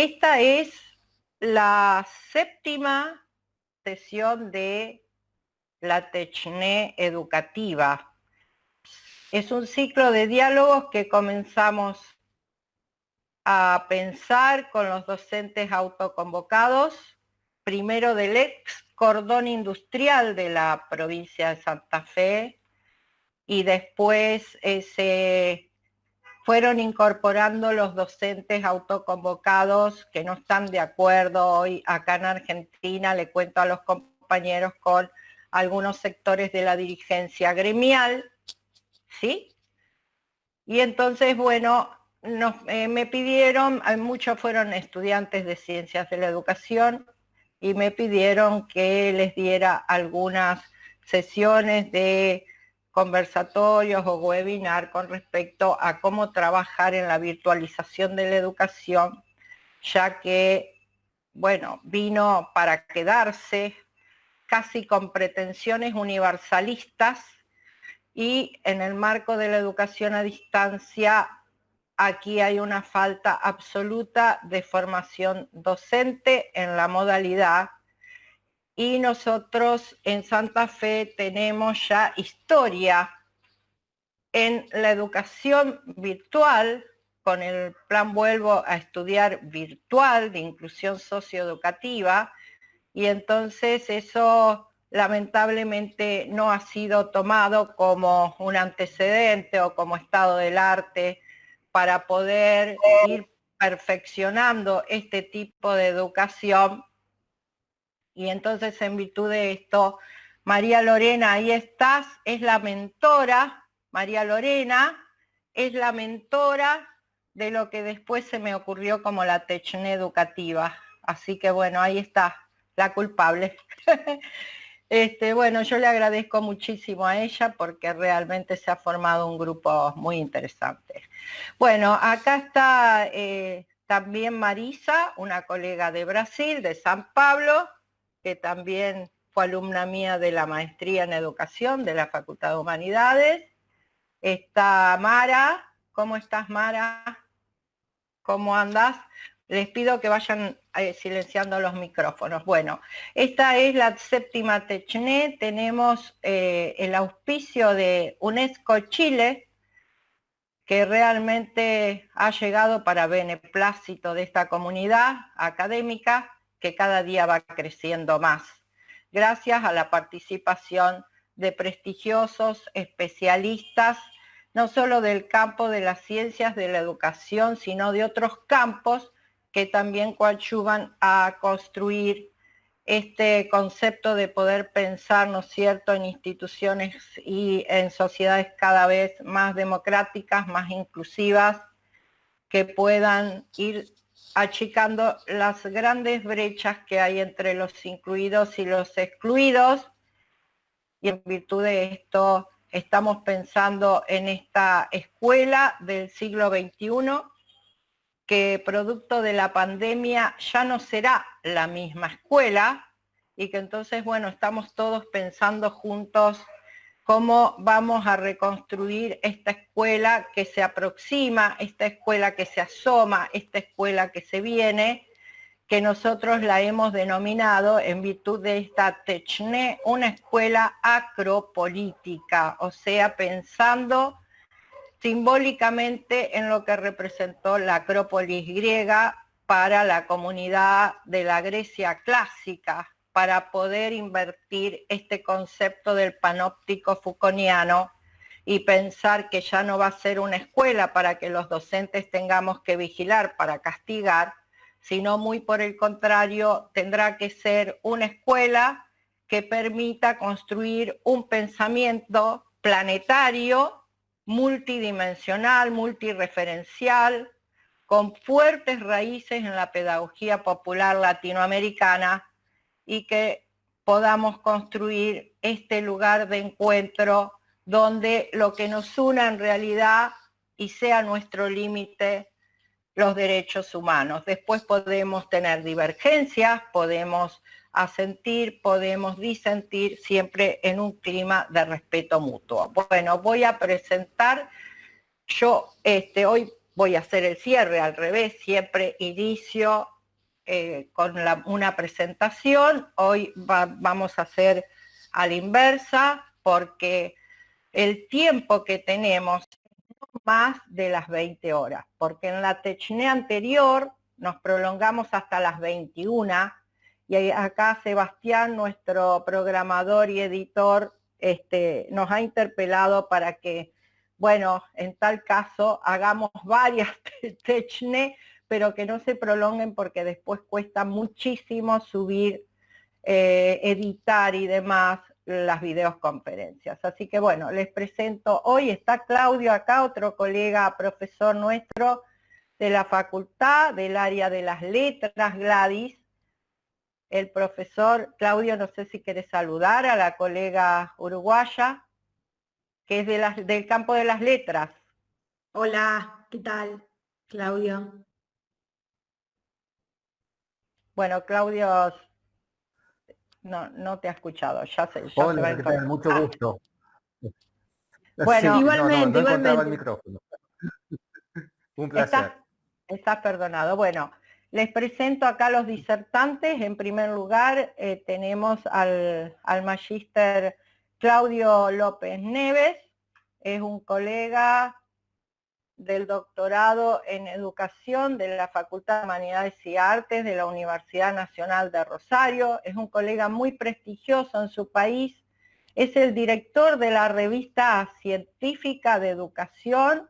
Esta es la 7ª sesión de la Techné educativa. Es un ciclo de diálogos que comenzamos a pensar con los docentes autoconvocados, primero del ex cordón industrial de la provincia de Santa Fe, y después se fueron incorporando los docentes autoconvocados que no están de acuerdo hoy acá en Argentina, le cuento a los compañeros, con algunos sectores de la dirigencia gremial, ¿sí? Y entonces, bueno, me pidieron, muchos fueron estudiantes de ciencias de la educación, y me pidieron que les diera algunas sesiones de conversatorios o webinar con respecto a cómo trabajar en la virtualización de la educación, ya que, bueno, vino para quedarse, casi con pretensiones universalistas, y en el marco de la educación a distancia, aquí hay una falta absoluta de formación docente en la modalidad, y nosotros en Santa Fe tenemos ya historia en la educación virtual, con el plan Vuelvo a Estudiar virtual de inclusión socioeducativa, y entonces eso lamentablemente no ha sido tomado como un antecedente o como estado del arte para poder ir perfeccionando este tipo de educación. Y entonces, en virtud de esto, María Lorena, ahí estás, es la mentora. María Lorena es la mentora de lo que después se me ocurrió como la Techné educativa. Así que bueno, ahí está, la culpable. Bueno, yo le agradezco muchísimo a ella porque realmente se ha formado un grupo muy interesante. Bueno, acá está también Marisa, una colega de Brasil, de San Pablo, que también fue alumna mía de la maestría en educación de la Facultad de Humanidades. Está Mara. ¿Cómo estás, Mara? ¿Cómo andás? Les pido que vayan silenciando los micrófonos. Bueno, esta es la 7ª Techné. Tenemos el auspicio de UNESCO Chile, que realmente ha llegado para beneplácito de esta comunidad académica, que cada día va creciendo más, gracias a la participación de prestigiosos especialistas, no solo del campo de las ciencias de la educación, sino de otros campos que también coadyuvan a construir este concepto de poder pensar, ¿no es cierto?, en instituciones y en sociedades cada vez más democráticas, más inclusivas, que puedan ir achicando las grandes brechas que hay entre los incluidos y los excluidos. Y en virtud de esto estamos pensando en esta escuela del siglo XXI, que producto de la pandemia ya no será la misma escuela, y que entonces, bueno, estamos todos pensando juntos cómo vamos a reconstruir esta escuela que se aproxima, esta escuela que se asoma, esta escuela que se viene, que nosotros la hemos denominado, en virtud de esta Techné, una escuela acropolítica, o sea, pensando simbólicamente en lo que representó la Acrópolis griega para la comunidad de la Grecia clásica, para poder invertir este concepto del panóptico foucaultiano y pensar que ya no va a ser una escuela para que los docentes tengamos que vigilar para castigar, sino muy por el contrario, tendrá que ser una escuela que permita construir un pensamiento planetario, multidimensional, multireferencial, con fuertes raíces en la pedagogía popular latinoamericana, y que podamos construir este lugar de encuentro donde lo que nos una en realidad y sea nuestro límite, los derechos humanos. Después podemos tener divergencias, podemos asentir, podemos disentir, siempre en un clima de respeto mutuo. Bueno, voy a presentar, yo hoy voy a hacer el cierre al revés, siempre inicio con una presentación. Hoy vamos a hacer a la inversa, porque el tiempo que tenemos no más de las 20 horas, porque en la TECHNE anterior nos prolongamos hasta las 21, y acá Sebastián, nuestro programador y editor, nos ha interpelado para que, bueno, en tal caso hagamos varias TECHNE, pero que no se prolonguen porque después cuesta muchísimo subir, editar y demás las videoconferencias. Así que bueno, les presento, hoy está Claudio acá, otro colega profesor nuestro de la facultad, del área de las letras, Gladys. El profesor Claudio, no sé si quiere saludar a la colega uruguaya, que es del campo de las letras. Hola, ¿qué tal, Claudio? Bueno, Claudio no te ha escuchado, ya se va a Hola, ¿qué tal? Mucho gusto. Bueno, sí, igualmente, no encontraba igualmente. el micrófono. Un placer. Estás perdonado. Bueno, les presento acá a los disertantes. En primer lugar, tenemos al magíster Claudio López Neves. Es un colega del doctorado en Educación de la Facultad de Humanidades y Artes de la Universidad Nacional de Rosario. Es un colega muy prestigioso en su país. Es el director de la revista científica de educación,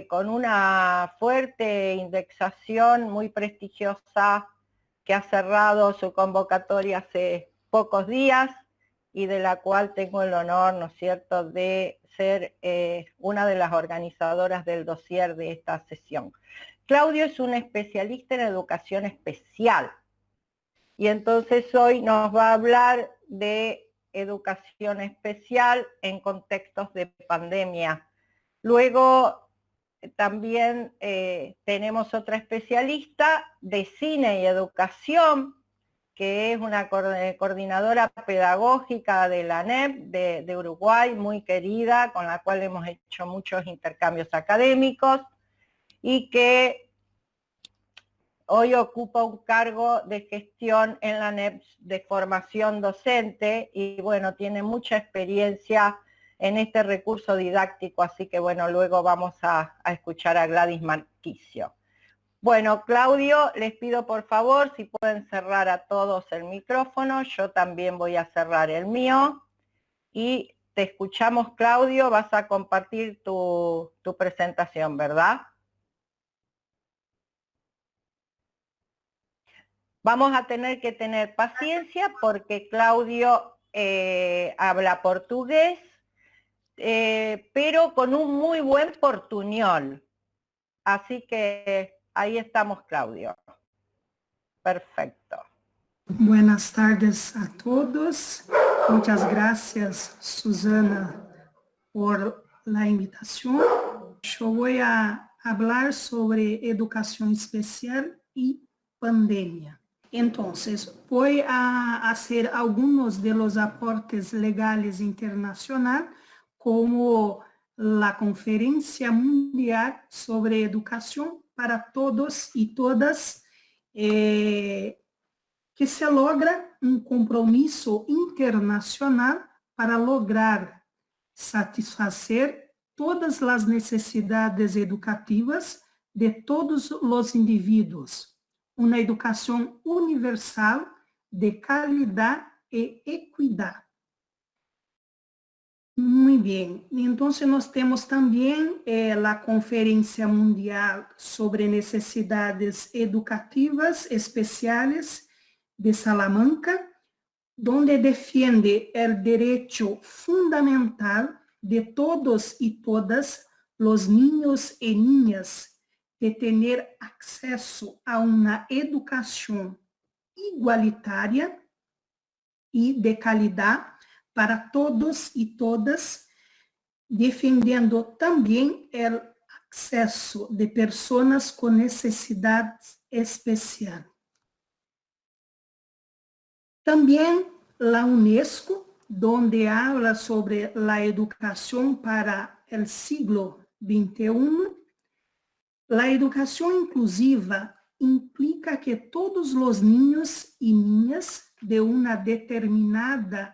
con una fuerte indexación muy prestigiosa, que ha cerrado su convocatoria hace pocos días y de la cual tengo el honor, ¿no es cierto?, de ser una de las organizadoras del dossier de esta sesión. Claudio es un especialista en educación especial, y entonces hoy nos va a hablar de educación especial en contextos de pandemia. Luego también tenemos otra especialista de cine y educación, que es una coordinadora pedagógica de la ANEP de Uruguay, muy querida, con la cual hemos hecho muchos intercambios académicos, y que hoy ocupa un cargo de gestión en la ANEP de formación docente, y bueno, tiene mucha experiencia en este recurso didáctico, así que bueno, luego vamos a escuchar a Gladys Marquicio. Bueno, Claudio, les pido por favor si pueden cerrar a todos el micrófono. Yo también voy a cerrar el mío, y te escuchamos, Claudio. Vas a compartir tu presentación, ¿verdad? Vamos a tener que tener paciencia porque Claudio habla portugués, pero con un muy buen portuñol. Así que ahí estamos, Claudio. Perfecto. Buenas tardes a todos. Muchas gracias, Susana, por la invitación. Yo voy a hablar sobre educación especial y pandemia. Entonces, voy a hacer algunos de los aportes legales internacionales, como la Conferencia Mundial sobre Educación para Todos y Todas, que se logra um compromisso internacional para lograr satisfazer todas as necessidades educativas de todos os indivíduos, uma educação universal de qualidade e equidade. Muito bem, então nós temos também a Conferência Mundial sobre Necessidades Educativas Especiais de Salamanca, donde defiende el derecho fundamental de todos y todas los niños y niñas de tener acceso a una educación igualitaria y de calidad para todos y todas, defendiendo también el acceso de personas con necesidades especiales. También la UNESCO, donde habla sobre la educación para el siglo XXI, la educación inclusiva implica que todos os niños e niñas de uma determinada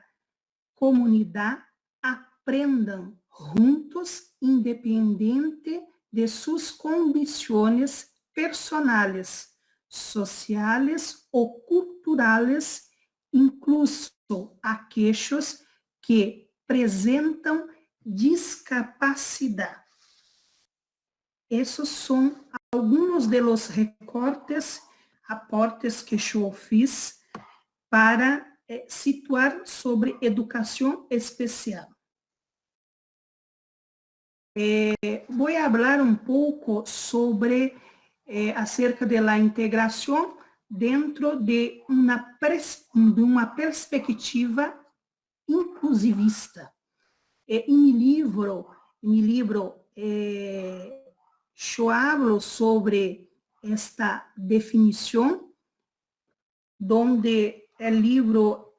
comunidade aprendam juntos, independente de suas condições personales, sociales ou culturales, incluso aqueles que apresentam discapacidade. Esses são alguns de los recortes, aportes que eu fiz para situar sobre educação especial. Vou falar um pouco sobre acerca de la integração dentro de uma perspectiva inclusivista. Em meu livro eu hablo sobre esta definição, donde o livro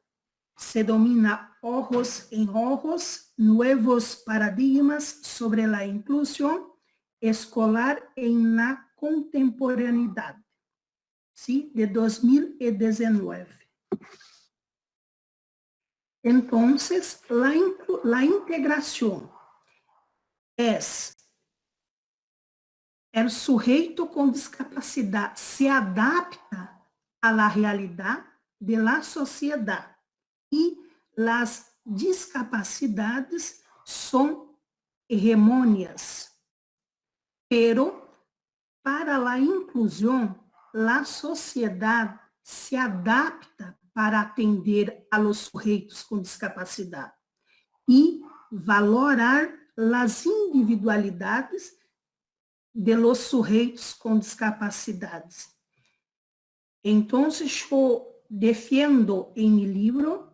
se domina Ojos en Ojos, Nuevos Paradigmas sobre la Inclusión Escolar en la Contemporaneidade, ¿sí? De 2019. Entonces, la integración es el sujeito con discapacidad se adapta a la realidad de la sociedad y las discapacidades son hegemonias. Pero para la inclusión, la sociedad se adapta para atender a los sujeitos com discapacidade e valorar as individualidades de los sujeitos com discapacidades. Então, eu defendo em meu livro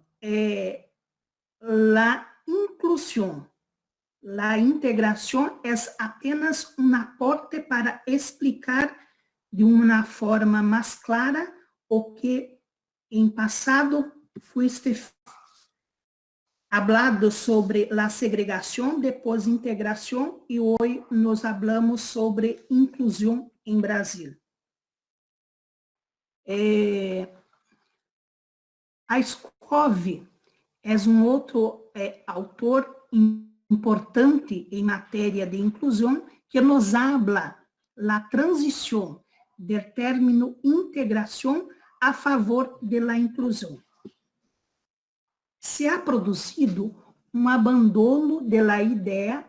a inclusão. A integração é apenas um aporte para explicar de uma forma mais clara o que em passado fuiste hablado sobre a segregação, depois integração, e hoje nós falamos sobre inclusão em Brasil. A Skov é um outro autor importante em matéria de inclusão que nos habla a transição do término integração a favor da inclusão. Se ha produzido um abandono da ideia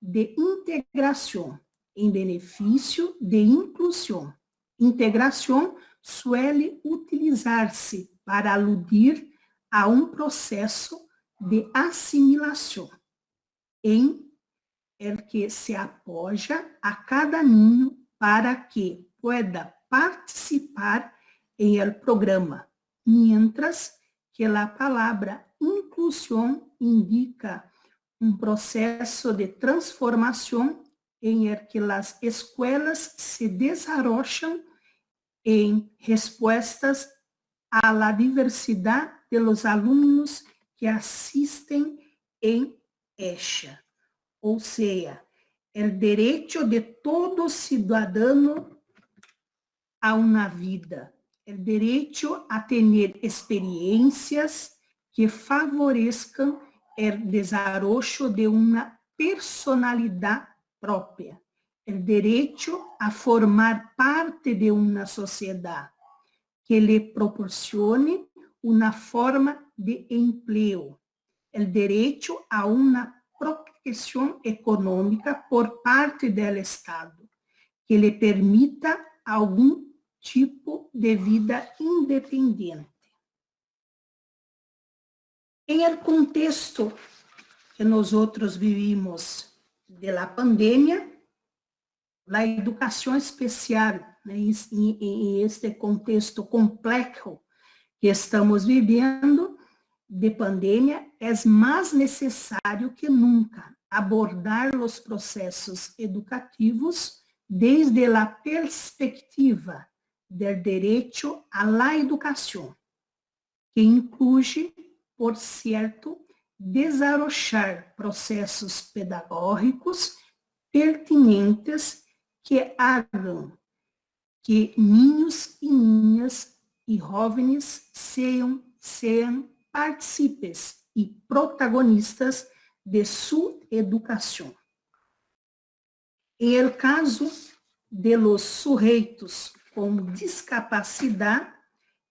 de integração em benefício de inclusão. Integração suele utilizar-se para aludir a um processo de assimilação, em el que se apoia a cada niño para que pueda participar em el programa, mientras que a palavra inclusão indica um processo de transformação em el que as escolas se desarrollam em respostas à la diversidade de los alunos que assistem em ella. Ou seja, o direito de todo cidadão a uma vida, o direito a ter experiências que favoreçam o desarrollo de uma personalidade própria, o direito a formar parte de uma sociedade que lhe proporcione uma forma de emprego, o direito a uma proteção econômica por parte do Estado, que lhe permita algum tipo de vida independente. Em el contexto que nós outros vivimos da pandemia, a educação especial, né, em este contexto complexo que estamos vivendo de pandemia, é mais necessário que nunca abordar os processos educativos desde a perspectiva do direito à la educação, que inclui, por certo, desarrollar processos pedagógicos pertinentes que hagam que niños y niñas y jóvenes sean partícipes y protagonistas de su educación. En el caso de los sujetos con discapacidad,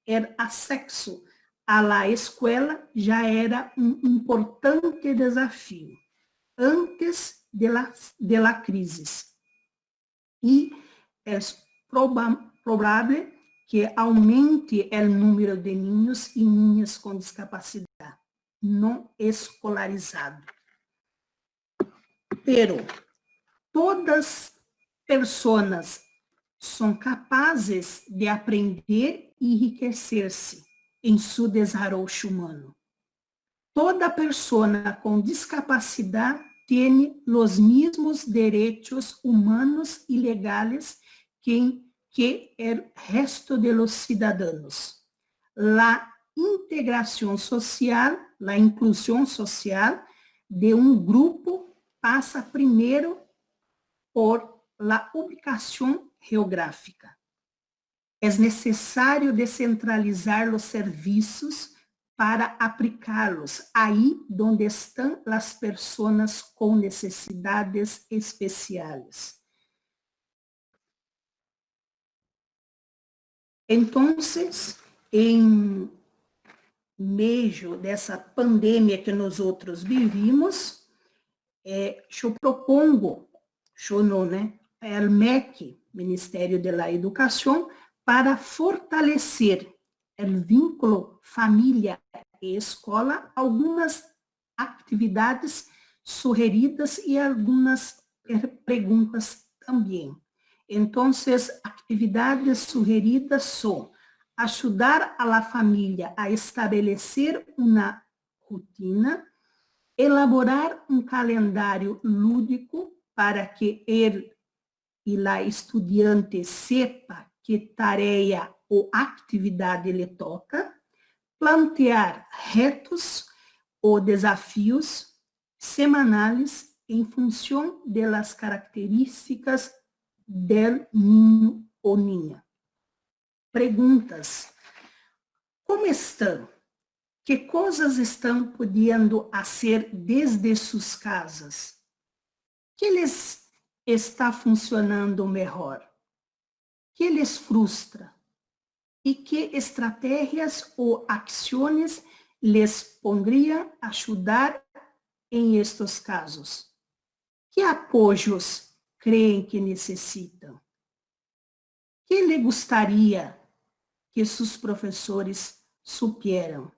el acceso a la escuela ya era un importante desafío antes de la crisis. Y es probable que aumente el número de niños y niñas con discapacidad no escolarizados. Pero todas personas são capazes de aprender e enriquecer-se em seu desenvolvimento humano. Toda pessoa com discapacidade tem os mesmos direitos humanos e legais que o resto de los cidadãos. A integração social, a inclusão social de um grupo passa primeiro por la ubicação geográfica. É necessário descentralizar os serviços para aplicá-los aí onde estão as pessoas com necessidades especiais. Então, em meio dessa pandemia que nós outros vivimos, eu propongo, o MEC, Ministério da Educação, para fortalecer o vínculo família e escola, algumas atividades sugeridas e algumas perguntas também. Então, atividades sugeridas são ajudar a família a estabelecer uma rotina, elaborar um calendário lúdico para que ele e a estudante sepa que tarefa ou atividade lhe toca, plantear retos ou desafios semanais em função das características del niño ou niña. Perguntas. Como estão? Que coisas estão podendo fazer desde suas casas? Que lhes está funcionando melhor? Que lhes frustra? E que estratégias ou ações lhes poderiam ajudar em estes casos? Que apoios creem que necessitam? Que lhe gostaria que seus professores supieram?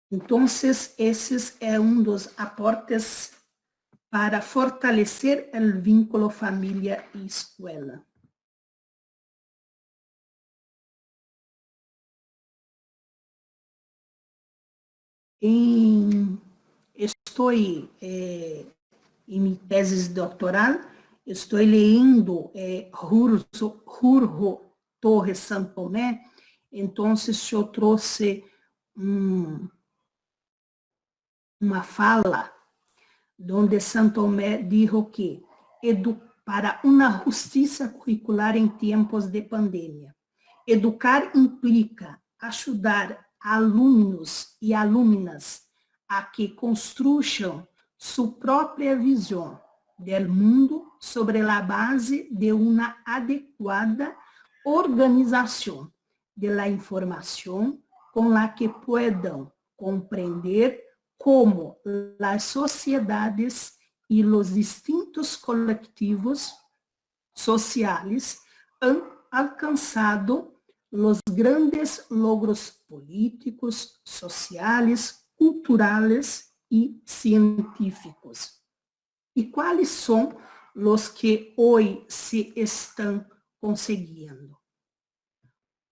Então, esse é um dos aportes para fortalecer o vínculo família e escola. Estou em minha tese doutoral, estou lendo Jorge Torres Santo Tomé, então eu trouxe uma fala onde Santo Tomé disse que para uma justiça curricular em tempos de pandemia, educar implica ajudar alunos e alunas a que construam sua própria visão do mundo sobre a base de uma adequada organização da informação com a que puedan compreender como as sociedades e os distintos coletivos sociais han alcançado os grandes logros políticos, sociais, culturais e científicos. E quais são os que hoje se estão conseguindo?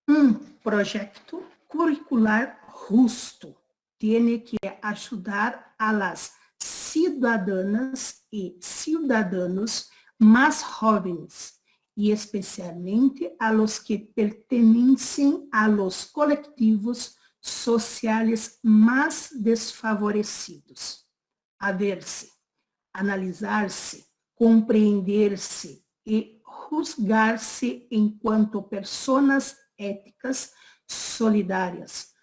Um projeto curricular justo tem que ajudar a las cidadãs e cidadãos mais jovens, e especialmente a los que pertencem a los colectivos sociais mais desfavorecidos, a ver-se, analisar-se, compreender-se e juzgarse enquanto pessoas éticas, solidárias,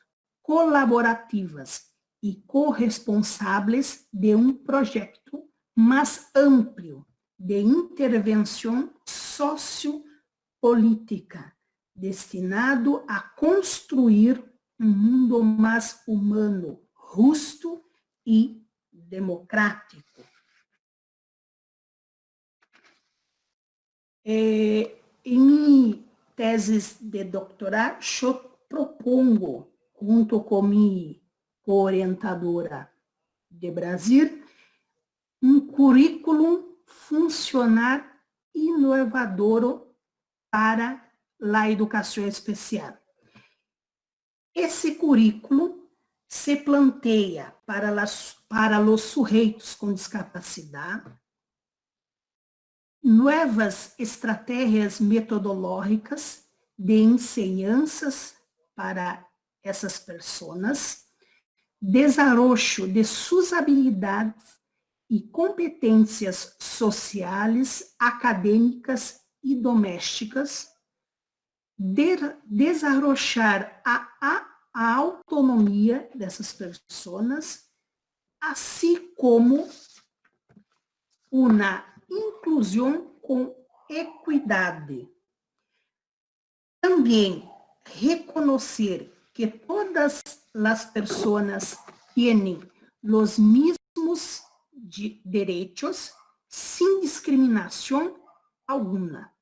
colaborativas e corresponsáveis de um projeto mais amplo de intervenção sociopolítica, destinado a construir um mundo mais humano, justo e democrático. Em minha tese de doutorado, eu propongo, junto com minha orientadora de Brasil, um currículo funcional inovador para a educação especial. Esse currículo se planteia para os sujeitos com discapacidade novas estratégias metodológicas de ensinanças para essas pessoas, desarrollo de suas habilidades e competências sociais, acadêmicas e domésticas, desarrollar a autonomia dessas pessoas, assim como uma inclusão com equidade. Também reconhecer que todas as pessoas têm os mesmos direitos, sem discriminação alguma.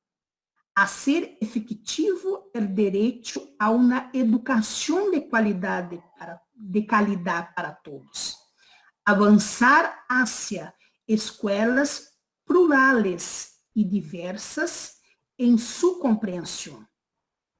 A ser efetivo o direito a uma educação de qualidade para todos. Avançar hacia escolas plurales e diversas em sua compreensão.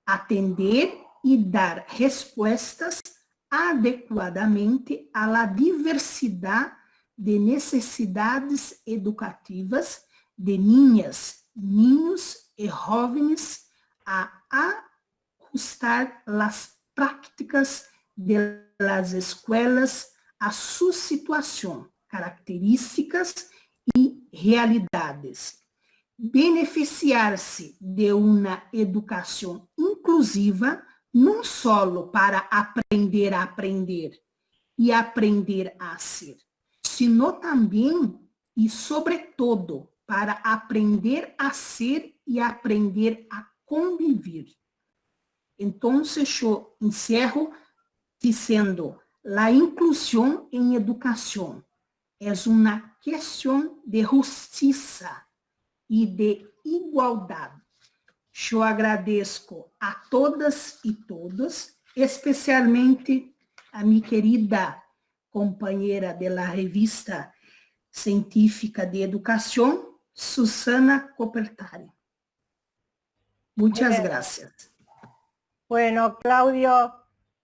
Atender e dar respostas adequadamente à diversidade de necessidades educativas de niñas, niños e jovens, a ajustar as práticas de las escolas a sua situação, características e realidades. Beneficiar-se de uma educação inclusiva, não só para aprender a aprender e aprender a ser, sino também e sobretudo para aprender a ser e aprender a conviver. Então, eu encerro dizendo: a inclusão em educação é uma questão de justiça e de igualdade. Eu agradeço a todas e todos, especialmente a minha querida companheira da revista científica de educação, Susana Copertari. Muchas gracias. Bueno, Claudio,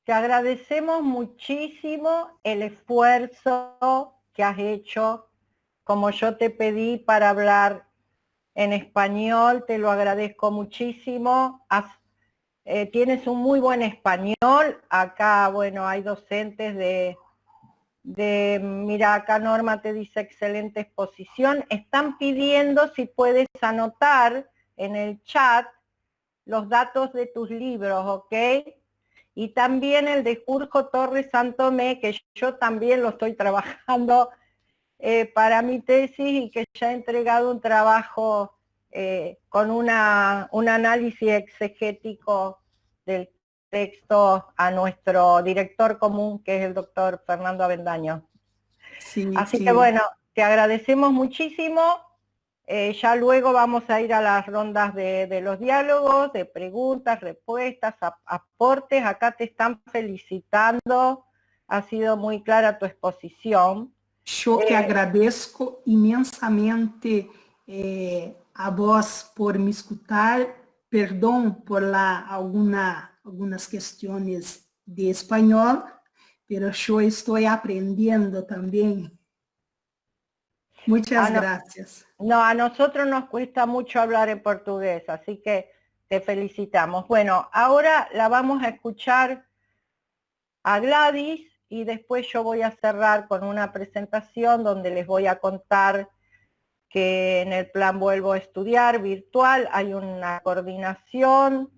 te agradecemos muchísimo el esfuerzo que has hecho, como yo te pedí para hablar en español, te lo agradezco muchísimo. Tienes un muy buen español. Acá, bueno, hay docentes mira, acá Norma te dice excelente exposición. Están pidiendo si puedes anotar en el chat los datos de tus libros, ¿ok? Y también el de Jorge Torres Santomé, que yo también lo estoy trabajando para mi tesis y que ya he entregado un trabajo con un análisis exegético del texto a nuestro director común, que es el doctor Fernando Avendaño. Sí, Así sí. que bueno, te agradecemos muchísimo. Ya luego vamos a ir a las rondas de los diálogos, de preguntas, respuestas, aportes. Acá te están felicitando. Ha sido muy clara tu exposición. Eu que agradeço imensamente a vós por me escutar. Perdão por algumas questões de espanhol, mas eu estou aprendendo também. Muchas gracias. No, a nosotros nos cuesta mucho hablar en portugués, así que te felicitamos. Bueno, ahora la vamos a escuchar a Gladys y después yo voy a cerrar con una presentación donde les voy a contar que en el plan Vuelvo a Estudiar virtual hay una coordinación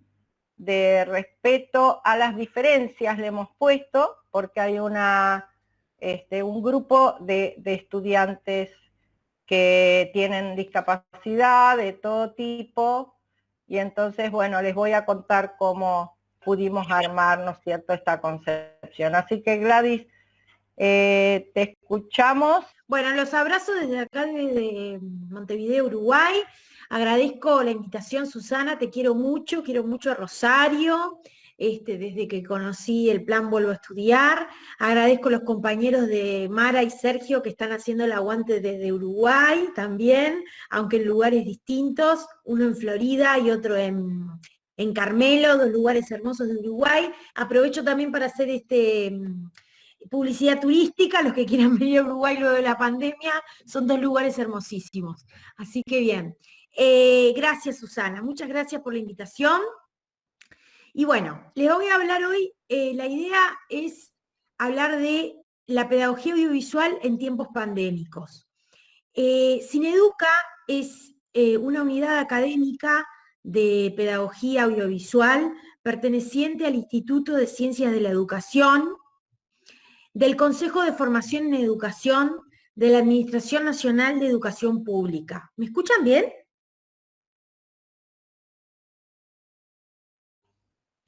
de respeto a las diferencias, le hemos puesto, porque hay un grupo de estudiantes que tienen discapacidad de todo tipo, y entonces, bueno, les voy a contar cómo pudimos armar, ¿no es cierto?, esta concepción. Así que Gladys, te escuchamos. Bueno, los abrazo desde acá, desde Montevideo, Uruguay. Agradezco la invitación, Susana, te quiero mucho a Rosario, desde que conocí el plan Vuelvo a Estudiar. Agradezco a los compañeros de Mara y Sergio que están haciendo el aguante desde Uruguay también, aunque en lugares distintos, uno en Florida y otro en Carmelo, dos lugares hermosos de Uruguay. Aprovecho también para hacer publicidad turística, los que quieran venir a Uruguay luego de la pandemia, son dos lugares hermosísimos. Así que bien. Gracias, Susana, muchas gracias por la invitación. Y bueno, les voy a hablar hoy, la idea es hablar de la pedagogía audiovisual en tiempos pandémicos. Cineduca es una unidad académica de pedagogía audiovisual perteneciente al Instituto de Ciencias de la Educación, del Consejo de Formación en Educación, de la Administración Nacional de Educación Pública. ¿Me escuchan bien?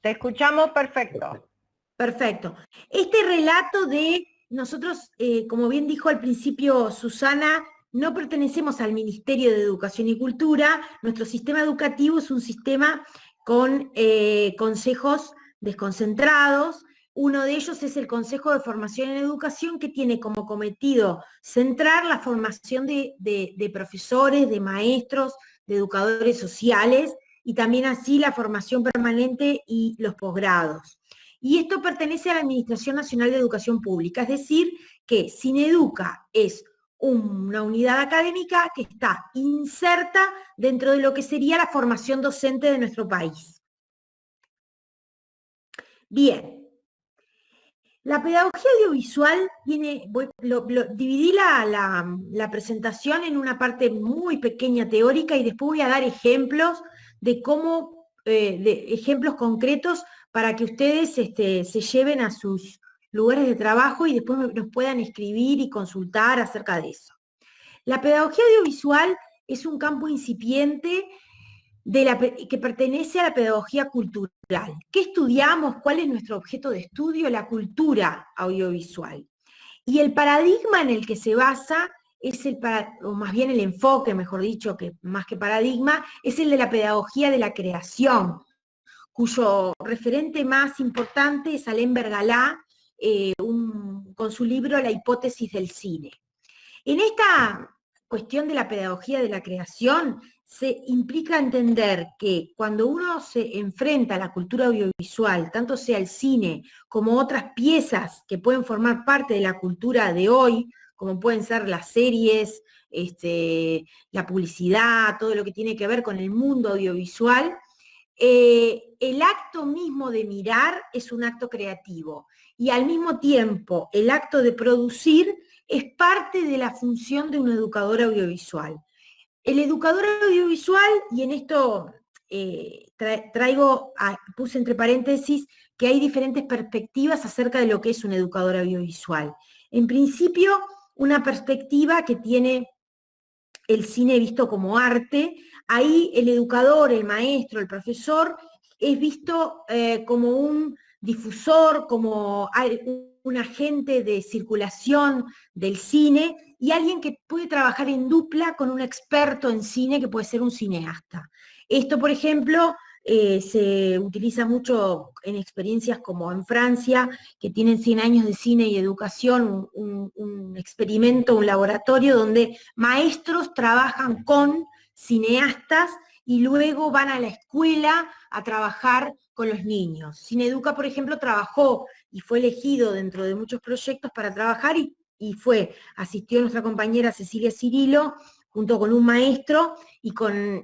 Te escuchamos perfecto. Perfecto. Este relato de nosotros, como bien dijo al principio Susana, no pertenecemos al Ministerio de Educación y Cultura. Nuestro sistema educativo es un sistema con consejos desconcentrados. Uno de ellos es el Consejo de Formación en Educación, que tiene como cometido centrar la formación de profesores, de maestros, de educadores sociales, y también así la formación permanente y los posgrados. Y esto pertenece a la Administración Nacional de Educación Pública, es decir, que Cineduca es una unidad académica que está inserta dentro de lo que sería la formación docente de nuestro país. Bien. La pedagogía audiovisual dividí la presentación en una parte muy pequeña teórica y después voy a dar ejemplos de cómo, ejemplos concretos para que ustedes se lleven a sus lugares de trabajo y después nos puedan escribir y consultar acerca de eso. La pedagogía audiovisual es un campo incipiente que pertenece a la pedagogía cultural. ¿Qué estudiamos? ¿Cuál es nuestro objeto de estudio? La audiovisual. Y el paradigma en el que se basa es o más bien el enfoque, mejor dicho, que más que paradigma, es el de la pedagogía de la creación, cuyo referente más importante es Alain Bergalá, con su libro La hipótesis del cine. En esta cuestión de la pedagogía de la creación, se implica entender que cuando uno se enfrenta a la cultura audiovisual, tanto sea el cine como otras piezas que pueden formar parte de la cultura de hoy, como pueden ser las series, la publicidad, todo lo que tiene que ver con el mundo audiovisual, el acto mismo de mirar es un acto creativo y al mismo tiempo el acto de producir es parte de la función de un educador audiovisual. El educador audiovisual, y en esto puse entre paréntesis que hay diferentes perspectivas acerca de lo que es un educador audiovisual. En principio, una perspectiva que tiene el cine visto como arte. Ahí el educador, el maestro, el profesor es visto como un difusor, como un agente de circulación del cine y alguien que puede trabajar en dupla con un experto en cine que puede ser un cineasta. Esto, por ejemplo, se utiliza mucho en experiencias como en Francia, que tienen 100 años de cine y educación, un experimento, un laboratorio donde maestros trabajan con cineastas y luego van a la escuela a trabajar con los niños. Cineduca, por ejemplo, trabajó y fue elegido dentro de muchos proyectos para trabajar y asistió nuestra compañera Cecilia Cirilo, junto con un maestro, y con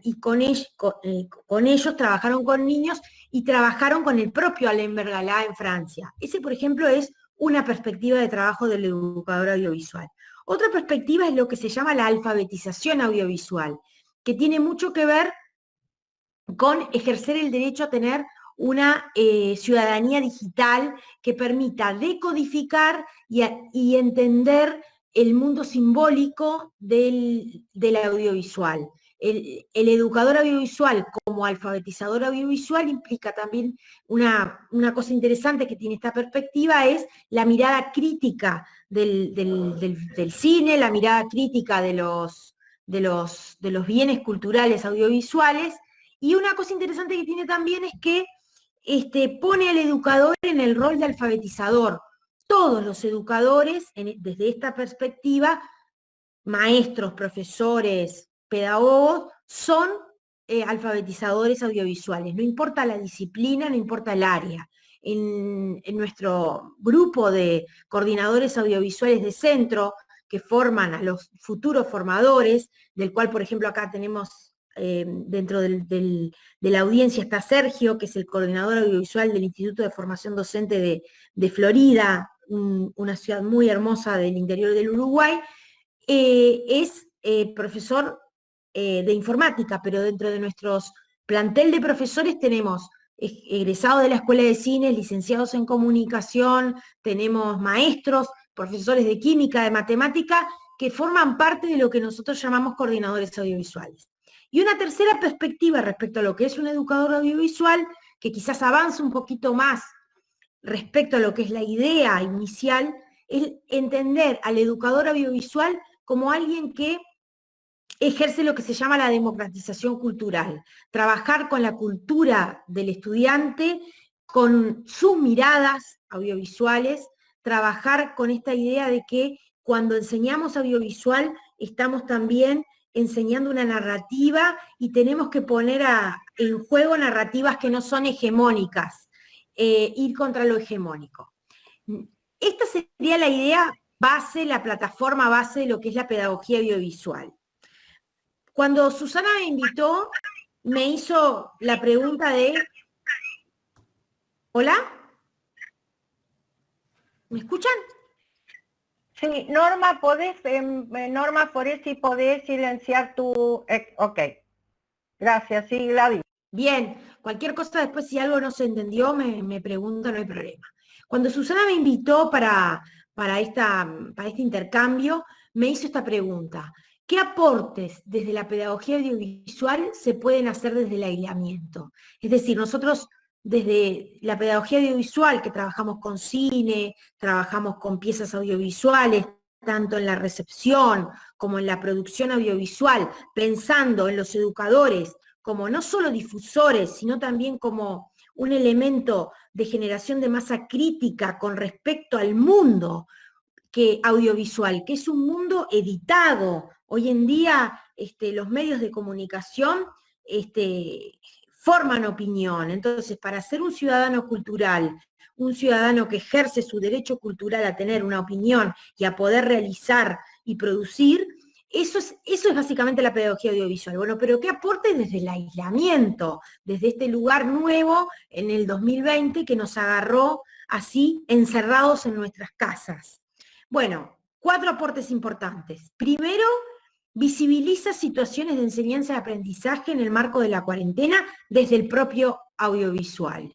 ellos trabajaron con niños y trabajaron con el propio Alain Bergalá en Francia. Ese, por ejemplo, es una perspectiva de trabajo del educador audiovisual. Otra perspectiva es lo que se llama la alfabetización audiovisual, que tiene mucho que ver con ejercer el derecho a tener una ciudadanía digital que permita decodificar y entender el mundo simbólico del audiovisual. El educador audiovisual como alfabetizador audiovisual implica también una cosa interesante que tiene esta perspectiva, es la mirada crítica del cine, la mirada crítica de los bienes culturales audiovisuales. Y una cosa interesante que tiene también es que pone al educador en el rol de alfabetizador. Todos los educadores, desde esta perspectiva, maestros, profesores, pedagogos, son alfabetizadores audiovisuales. No importa la disciplina, no importa el área. En nuestro grupo de coordinadores audiovisuales de centro, que forman a los futuros formadores, del cual, por ejemplo, acá tenemos dentro de la audiencia está Sergio, que es el coordinador audiovisual del Instituto de Formación Docente de Florida, una ciudad muy hermosa del interior del Uruguay. Es profesor de informática, pero dentro de nuestros plantel de profesores tenemos egresados de la Escuela de Cine, licenciados en comunicación, tenemos maestros, profesores de química, de matemática, que forman parte de lo que nosotros llamamos coordinadores audiovisuales. Y una tercera perspectiva respecto a lo que es un educador audiovisual, que quizás avanza un poquito más respecto a lo que es la idea inicial, es entender al educador audiovisual como alguien que ejerce lo que se llama la democratización cultural, trabajar con la cultura del estudiante, con sus miradas audiovisuales, trabajar con esta idea de que cuando enseñamos audiovisual estamos también enseñando una narrativa y tenemos que poner en juego narrativas que no son hegemónicas, ir contra lo hegemónico. Esta sería la idea base, la plataforma base de lo que es la pedagogía audiovisual. Cuando Susana me invitó, me hizo la pregunta de... ¿Hola? ¿Me escuchan? Sí, Norma, Norma, por eso si podés silenciar tu... ok, gracias, sí, Gladys. Bien, cualquier cosa después si algo no se entendió me pregunta, no hay problema. Cuando Susana me invitó para este intercambio, me hizo esta pregunta: ¿qué aportes desde la pedagogía audiovisual se pueden hacer desde el aislamiento? Es decir, nosotros desde la pedagogía audiovisual, que trabajamos con cine, trabajamos con piezas audiovisuales, tanto en la recepción como en la producción audiovisual, pensando en los educadores como no solo difusores, sino también como un elemento de generación de masa crítica con respecto al mundo audiovisual, que es un mundo editado. Hoy en día los medios de comunicación forman opinión. Entonces, para ser un ciudadano cultural, un ciudadano que ejerce su derecho cultural a tener una opinión y a poder realizar y producir, eso es básicamente la pedagogía audiovisual. Bueno, pero ¿qué aporte desde el aislamiento, desde este lugar nuevo en el 2020 que nos agarró así encerrados en nuestras casas? Bueno, 4 aportes importantes. Primero, visibiliza situaciones de enseñanza y aprendizaje en el marco de la cuarentena desde el propio audiovisual.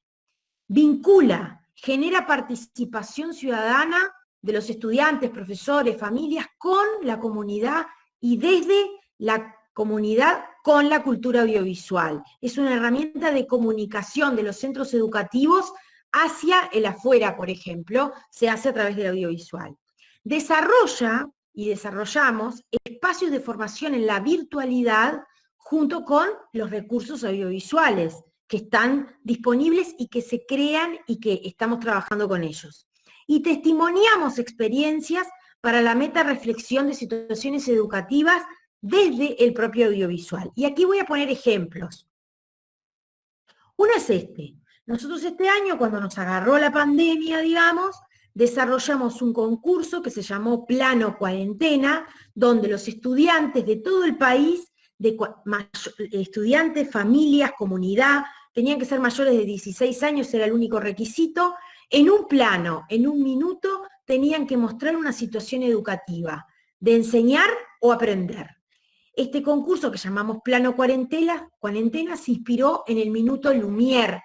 Vincula, genera participación ciudadana de los estudiantes, profesores, familias con la comunidad y desde la comunidad con la cultura audiovisual. Es una herramienta de comunicación de los centros educativos hacia el afuera, por ejemplo, se hace a través del audiovisual. Desarrolla y desarrollamos espacios de formación en la virtualidad junto con los recursos audiovisuales que están disponibles y que se crean y que estamos trabajando con ellos. Y testimoniamos experiencias para la metarreflexión de situaciones educativas desde el propio audiovisual. Y aquí voy a poner ejemplos. Uno es este. Nosotros este año, cuando nos agarró la pandemia, digamos, desarrollamos un concurso que se llamó Plano Cuarentena, donde los estudiantes de todo el país, estudiantes, familias, comunidad, tenían que ser mayores de 16 años, era el único requisito, en un plano, en un minuto, tenían que mostrar una situación educativa, de enseñar o aprender. Este concurso que llamamos Plano Cuarentena se inspiró en el minuto Lumière.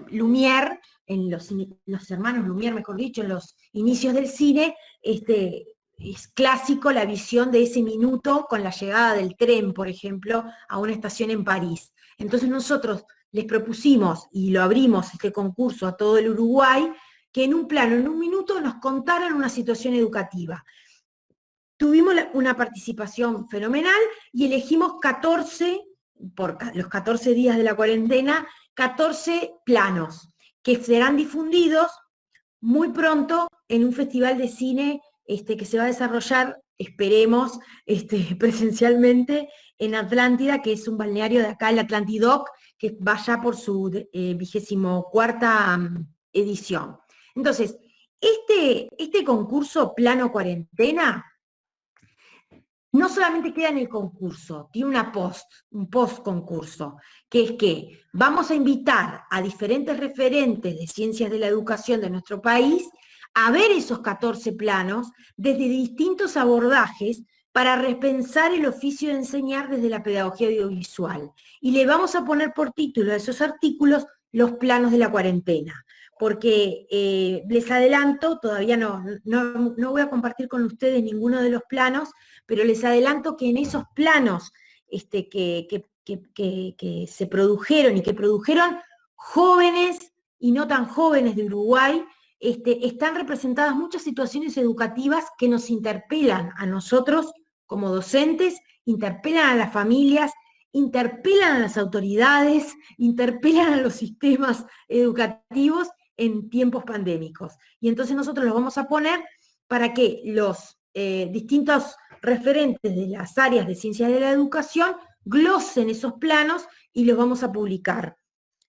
Lumière, en los hermanos Lumière, mejor dicho, en los inicios del cine, es clásico la visión de ese minuto con la llegada del tren, por ejemplo, a una estación en París. Entonces nosotros les propusimos, y lo abrimos este concurso a todo el Uruguay, que en un plano, en un minuto, nos contaran una situación educativa. Tuvimos una participación fenomenal y elegimos 14, por los 14 días de la cuarentena, 14 planos que serán difundidos muy pronto en un festival de cine que se va a desarrollar, esperemos, presencialmente en Atlántida, que es un balneario de acá, el Atlantidoc, que va ya por su 24ª edición. Entonces, este concurso Plano Cuarentena no solamente queda en el concurso, tiene un post-concurso, que es que vamos a invitar a diferentes referentes de ciencias de la educación de nuestro país a ver esos 14 planos desde distintos abordajes para repensar el oficio de enseñar desde la pedagogía audiovisual. Y le vamos a poner por título a esos artículos los planos de la cuarentena. Porque les adelanto, todavía no voy a compartir con ustedes ninguno de los planos, pero les adelanto que en esos planos que se produjeron y que produjeron jóvenes y no tan jóvenes de Uruguay, están representadas muchas situaciones educativas que nos interpelan a nosotros como docentes, interpelan a las familias, interpelan a las autoridades, interpelan a los sistemas educativos en tiempos pandémicos. Y entonces nosotros los vamos a poner para que los distintos referentes de las áreas de ciencias de la educación glosen esos planos y los vamos a publicar.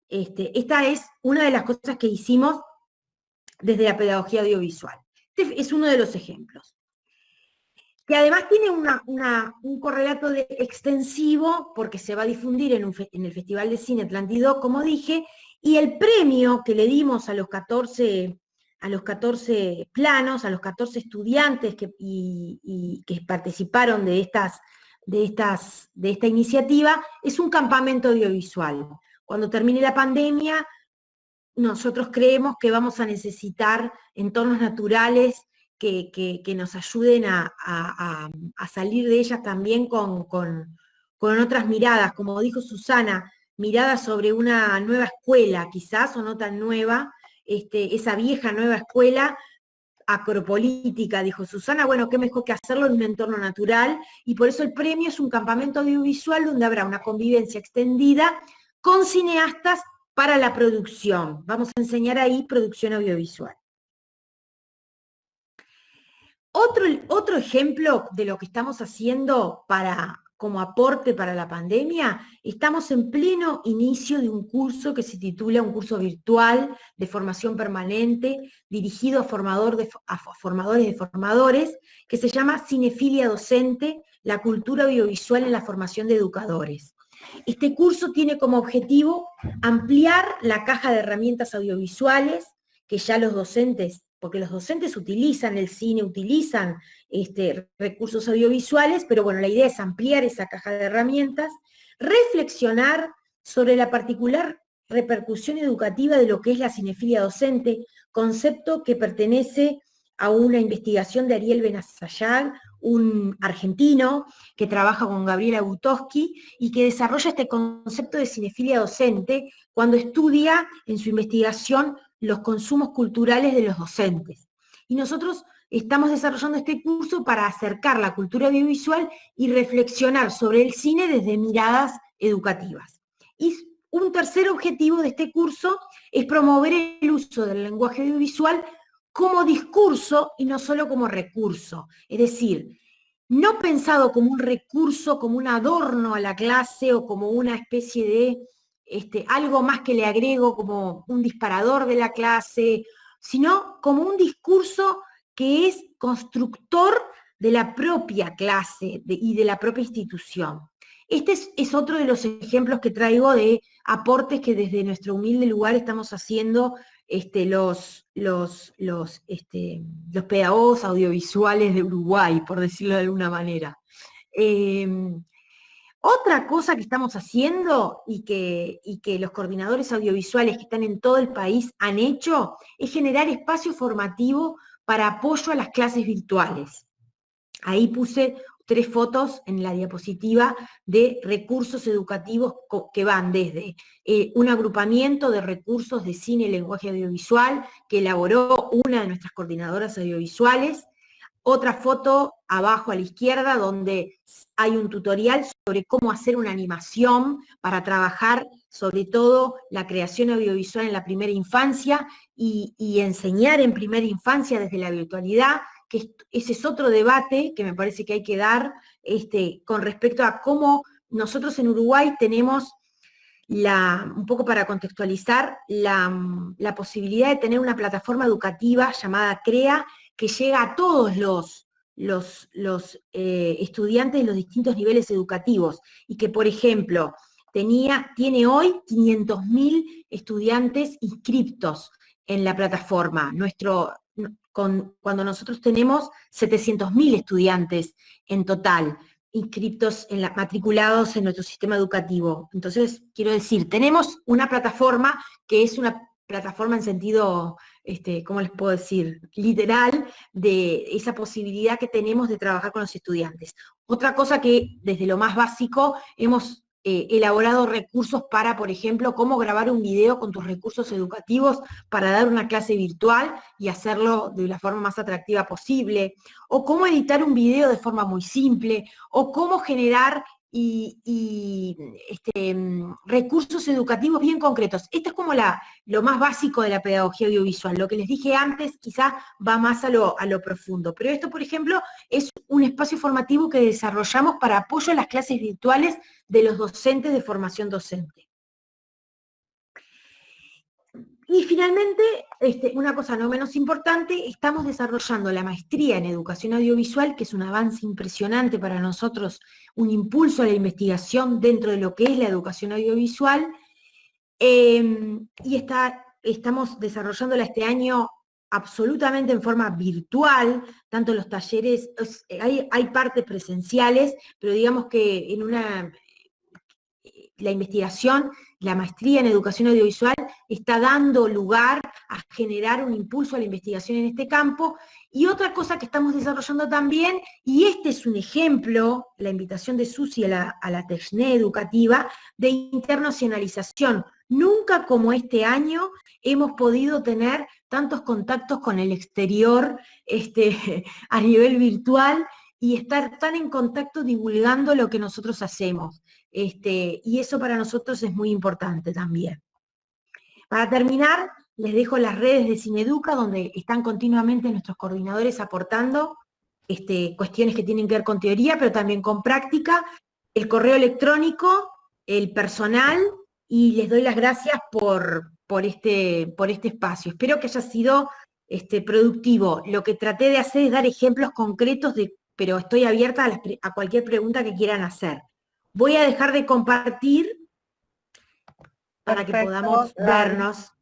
Esta es una de las cosas que hicimos desde la pedagogía audiovisual. Este es uno de los ejemplos. Que además tiene un correlato extensivo, porque se va a difundir en el Festival de Cine Atlantidoc, como dije, y el premio que le dimos a los 14 planos, a los 14 estudiantes que participaron de esta iniciativa, es un campamento audiovisual. Cuando termine la pandemia, nosotros creemos que vamos a necesitar entornos naturales que nos ayuden a salir de ellas también con otras miradas, como dijo Susana, miradas sobre una nueva escuela, quizás, o no tan nueva, esa vieja nueva escuela acropolítica, dijo Susana, bueno, qué mejor que hacerlo en un entorno natural, y por eso el premio es un campamento audiovisual donde habrá una convivencia extendida con cineastas para la producción. Vamos a enseñar ahí producción audiovisual. Otro ejemplo de lo que estamos haciendo como aporte para la pandemia, estamos en pleno inicio de un curso que se titula un curso virtual de formación permanente dirigido a formadores de formadores, que se llama Cinefilia Docente, la cultura audiovisual en la formación de educadores. Este curso tiene como objetivo ampliar la caja de herramientas audiovisuales que ya los docentes, porque los docentes utilizan el cine, utilizan recursos audiovisuales, pero bueno, la idea es ampliar esa caja de herramientas, reflexionar sobre la particular repercusión educativa de lo que es la cinefilia docente, concepto que pertenece a una investigación de Ariel Benazayag, un argentino que trabaja con Gabriela Butowski y que desarrolla este concepto de cinefilia docente cuando estudia en su investigación los consumos culturales de los docentes. Y nosotros estamos desarrollando este curso para acercar la cultura audiovisual y reflexionar sobre el cine desde miradas educativas. Y un tercer objetivo de este curso es promover el uso del lenguaje audiovisual como discurso y no solo como recurso. Es decir, no pensado como un recurso, como un adorno a la clase o como una especie de algo más que le agrego como un disparador de la clase, sino como un discurso que es constructor de la propia clase y de la propia institución. Este es otro de los ejemplos que traigo de aportes que desde nuestro humilde lugar estamos haciendo los pedagogos audiovisuales de Uruguay, por decirlo de alguna manera. Otra cosa que estamos haciendo y que los coordinadores audiovisuales que están en todo el país han hecho es generar espacio formativo para apoyo a las clases virtuales. Ahí puse 3 fotos en la diapositiva de recursos educativos que van desde un agrupamiento de recursos de cine y lenguaje audiovisual que elaboró una de nuestras coordinadoras audiovisuales. Otra foto abajo a la izquierda donde hay un tutorial sobre cómo hacer una animación para trabajar sobre todo la creación audiovisual en la primera infancia y enseñar en primera infancia desde la virtualidad, que ese es otro debate que me parece que hay que dar con respecto a cómo nosotros en Uruguay tenemos un poco para contextualizar, la posibilidad de tener una plataforma educativa llamada CREA, que llega a todos los estudiantes de los distintos niveles educativos, y que, por ejemplo, tiene hoy 500.000 estudiantes inscriptos en la plataforma. Cuando nosotros tenemos 700.000 estudiantes en total inscriptos, matriculados en nuestro sistema educativo. Entonces, quiero decir, tenemos una plataforma que es una plataforma en sentido, ¿cómo les puedo decir?, literal, de esa posibilidad que tenemos de trabajar con los estudiantes. Otra cosa que desde lo más básico hemos elaborado recursos para, por ejemplo, cómo grabar un video con tus recursos educativos para dar una clase virtual y hacerlo de la forma más atractiva posible, o cómo editar un video de forma muy simple, o cómo generar recursos educativos bien concretos. Esto es como lo más básico de la pedagogía audiovisual. Lo que les dije antes quizás va más a lo profundo, pero esto, por ejemplo, es un espacio formativo que desarrollamos para apoyo a las clases virtuales de los docentes de formación docente. Y finalmente, una cosa no menos importante, estamos desarrollando la maestría en educación audiovisual, que es un avance impresionante para nosotros, un impulso a la investigación dentro de lo que es la educación audiovisual, y estamos desarrollándola este año absolutamente en forma virtual, tanto los talleres, hay partes presenciales, pero digamos que la investigación, la maestría en educación audiovisual está dando lugar a generar un impulso a la investigación en este campo. Y otra cosa que estamos desarrollando también, y este es un ejemplo, la invitación de Susi a la TECHNE educativa, de internacionalización. Nunca como este año hemos podido tener tantos contactos con el exterior a nivel virtual y estar tan en contacto divulgando lo que nosotros hacemos. Y eso para nosotros es muy importante también. Para terminar, les dejo las redes de Cineduca, donde están continuamente nuestros coordinadores aportando cuestiones que tienen que ver con teoría, pero también con práctica, el correo electrónico, el personal, y les doy las gracias por este espacio. Espero que haya sido productivo. Lo que traté de hacer es dar ejemplos concretos, pero estoy abierta a cualquier pregunta que quieran hacer. Voy a dejar de compartir para que podamos vernos.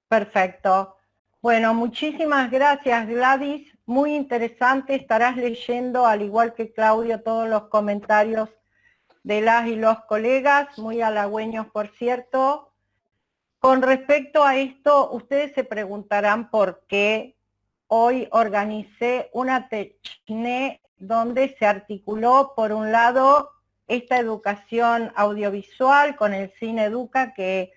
Perfecto. Bueno, muchísimas gracias, Gladys. Muy interesante. Estarás leyendo, al igual que Claudio, todos los comentarios de las y los colegas, muy halagüeños, por cierto. Con respecto a esto, ustedes se preguntarán por qué hoy organicé una TECHNE donde se articuló, por un lado, esta educación audiovisual con el Cineduca, que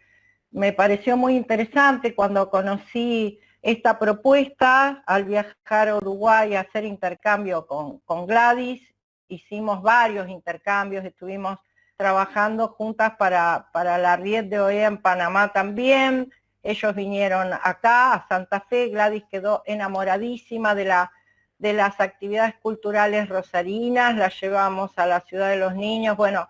me pareció muy interesante cuando conocí esta propuesta al viajar a Uruguay a hacer intercambio con Gladys. Hicimos varios intercambios, estuvimos trabajando juntas para la Riet de OEA en Panamá también. Ellos vinieron acá, a Santa Fe. Gladys quedó enamoradísima de las actividades culturales rosarinas, las llevamos a la Ciudad de los Niños. Bueno,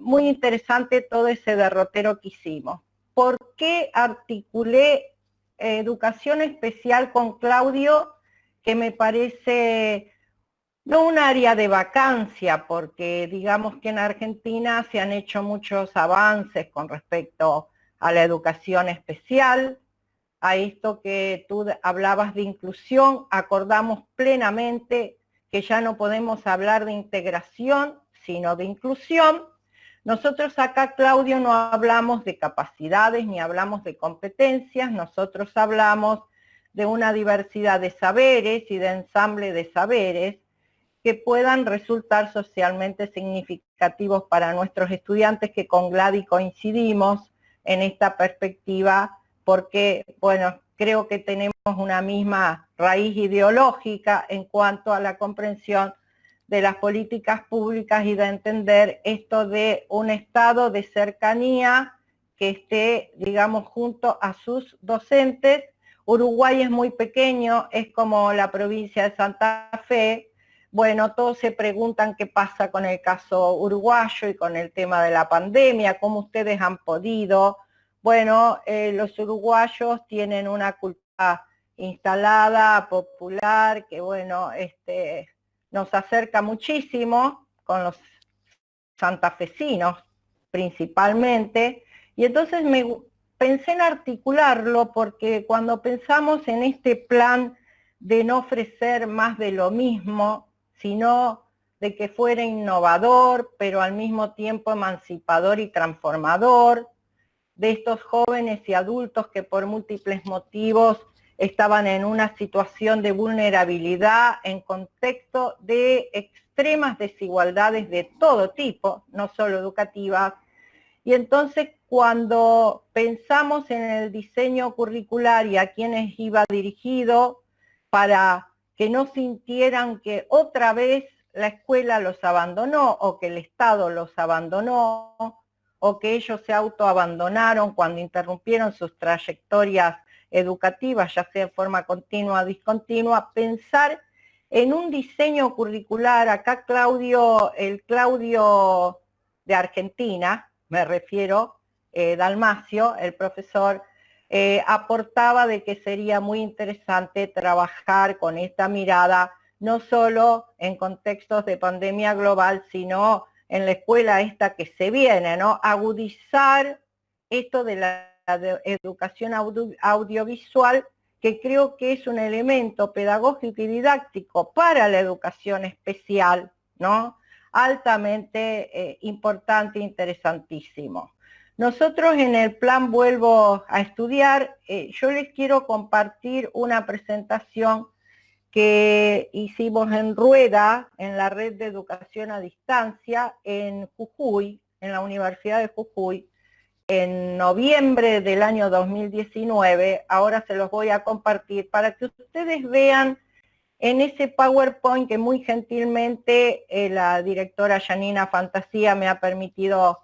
muy interesante todo ese derrotero que hicimos. ¿Por qué articulé educación especial con Claudio? Que me parece no un área de vacancia, porque digamos que en Argentina se han hecho muchos avances con respecto a la educación especial. a esto que tú hablabas de inclusión, acordamos plenamente que ya no podemos hablar de integración, sino de inclusión. Nosotros acá, Claudio, no hablamos de capacidades ni hablamos de competencias, nosotros hablamos de una diversidad de saberes y de ensamble de saberes que puedan resultar socialmente significativos para nuestros estudiantes, que con Gladys coincidimos en esta perspectiva, porque, bueno, creo que tenemos una misma raíz ideológica en cuanto a la comprensión de las políticas públicas y de entender esto de un estado de cercanía que esté, digamos, junto a sus docentes. Uruguay es muy pequeño, es como la provincia de Santa Fe. Bueno, todos se preguntan qué pasa con el caso uruguayo y con el tema de la pandemia, cómo ustedes han podido. Bueno, los uruguayos tienen una cultura instalada, popular, que bueno, nos acerca muchísimo con los santafesinos principalmente, y entonces pensé en articularlo porque cuando pensamos en este plan de no ofrecer más de lo mismo, sino de que fuera innovador, pero al mismo tiempo emancipador y transformador, de estos jóvenes y adultos que por múltiples motivos estaban en una situación de vulnerabilidad en contexto de extremas desigualdades de todo tipo, no solo educativas. Y entonces cuando pensamos en el diseño curricular y a quienes iba dirigido, para que no sintieran que otra vez la escuela los abandonó o que el Estado los abandonó o que ellos se autoabandonaron cuando interrumpieron sus trayectorias educativas, ya sea en forma continua o discontinua, pensar en un diseño curricular. Acá Claudio, el Claudio de Argentina, me refiero, Dalmacio, el profesor, aportaba de que sería muy interesante trabajar con esta mirada, no solo en contextos de pandemia global, sino en la escuela esta que se viene, ¿no? Agudizar esto de la educación audiovisual, que creo que es un elemento pedagógico y didáctico para la educación especial, ¿no? Altamente importante e interesantísimo. Nosotros en el plan Vuelvo a Estudiar, yo les quiero compartir una presentación que hicimos en Rueda, en la red de educación a distancia, en Jujuy, en la Universidad de Jujuy, en noviembre del año 2019, ahora se los voy a compartir para que ustedes vean en ese PowerPoint que muy gentilmente la directora Janina Fantasía me ha permitido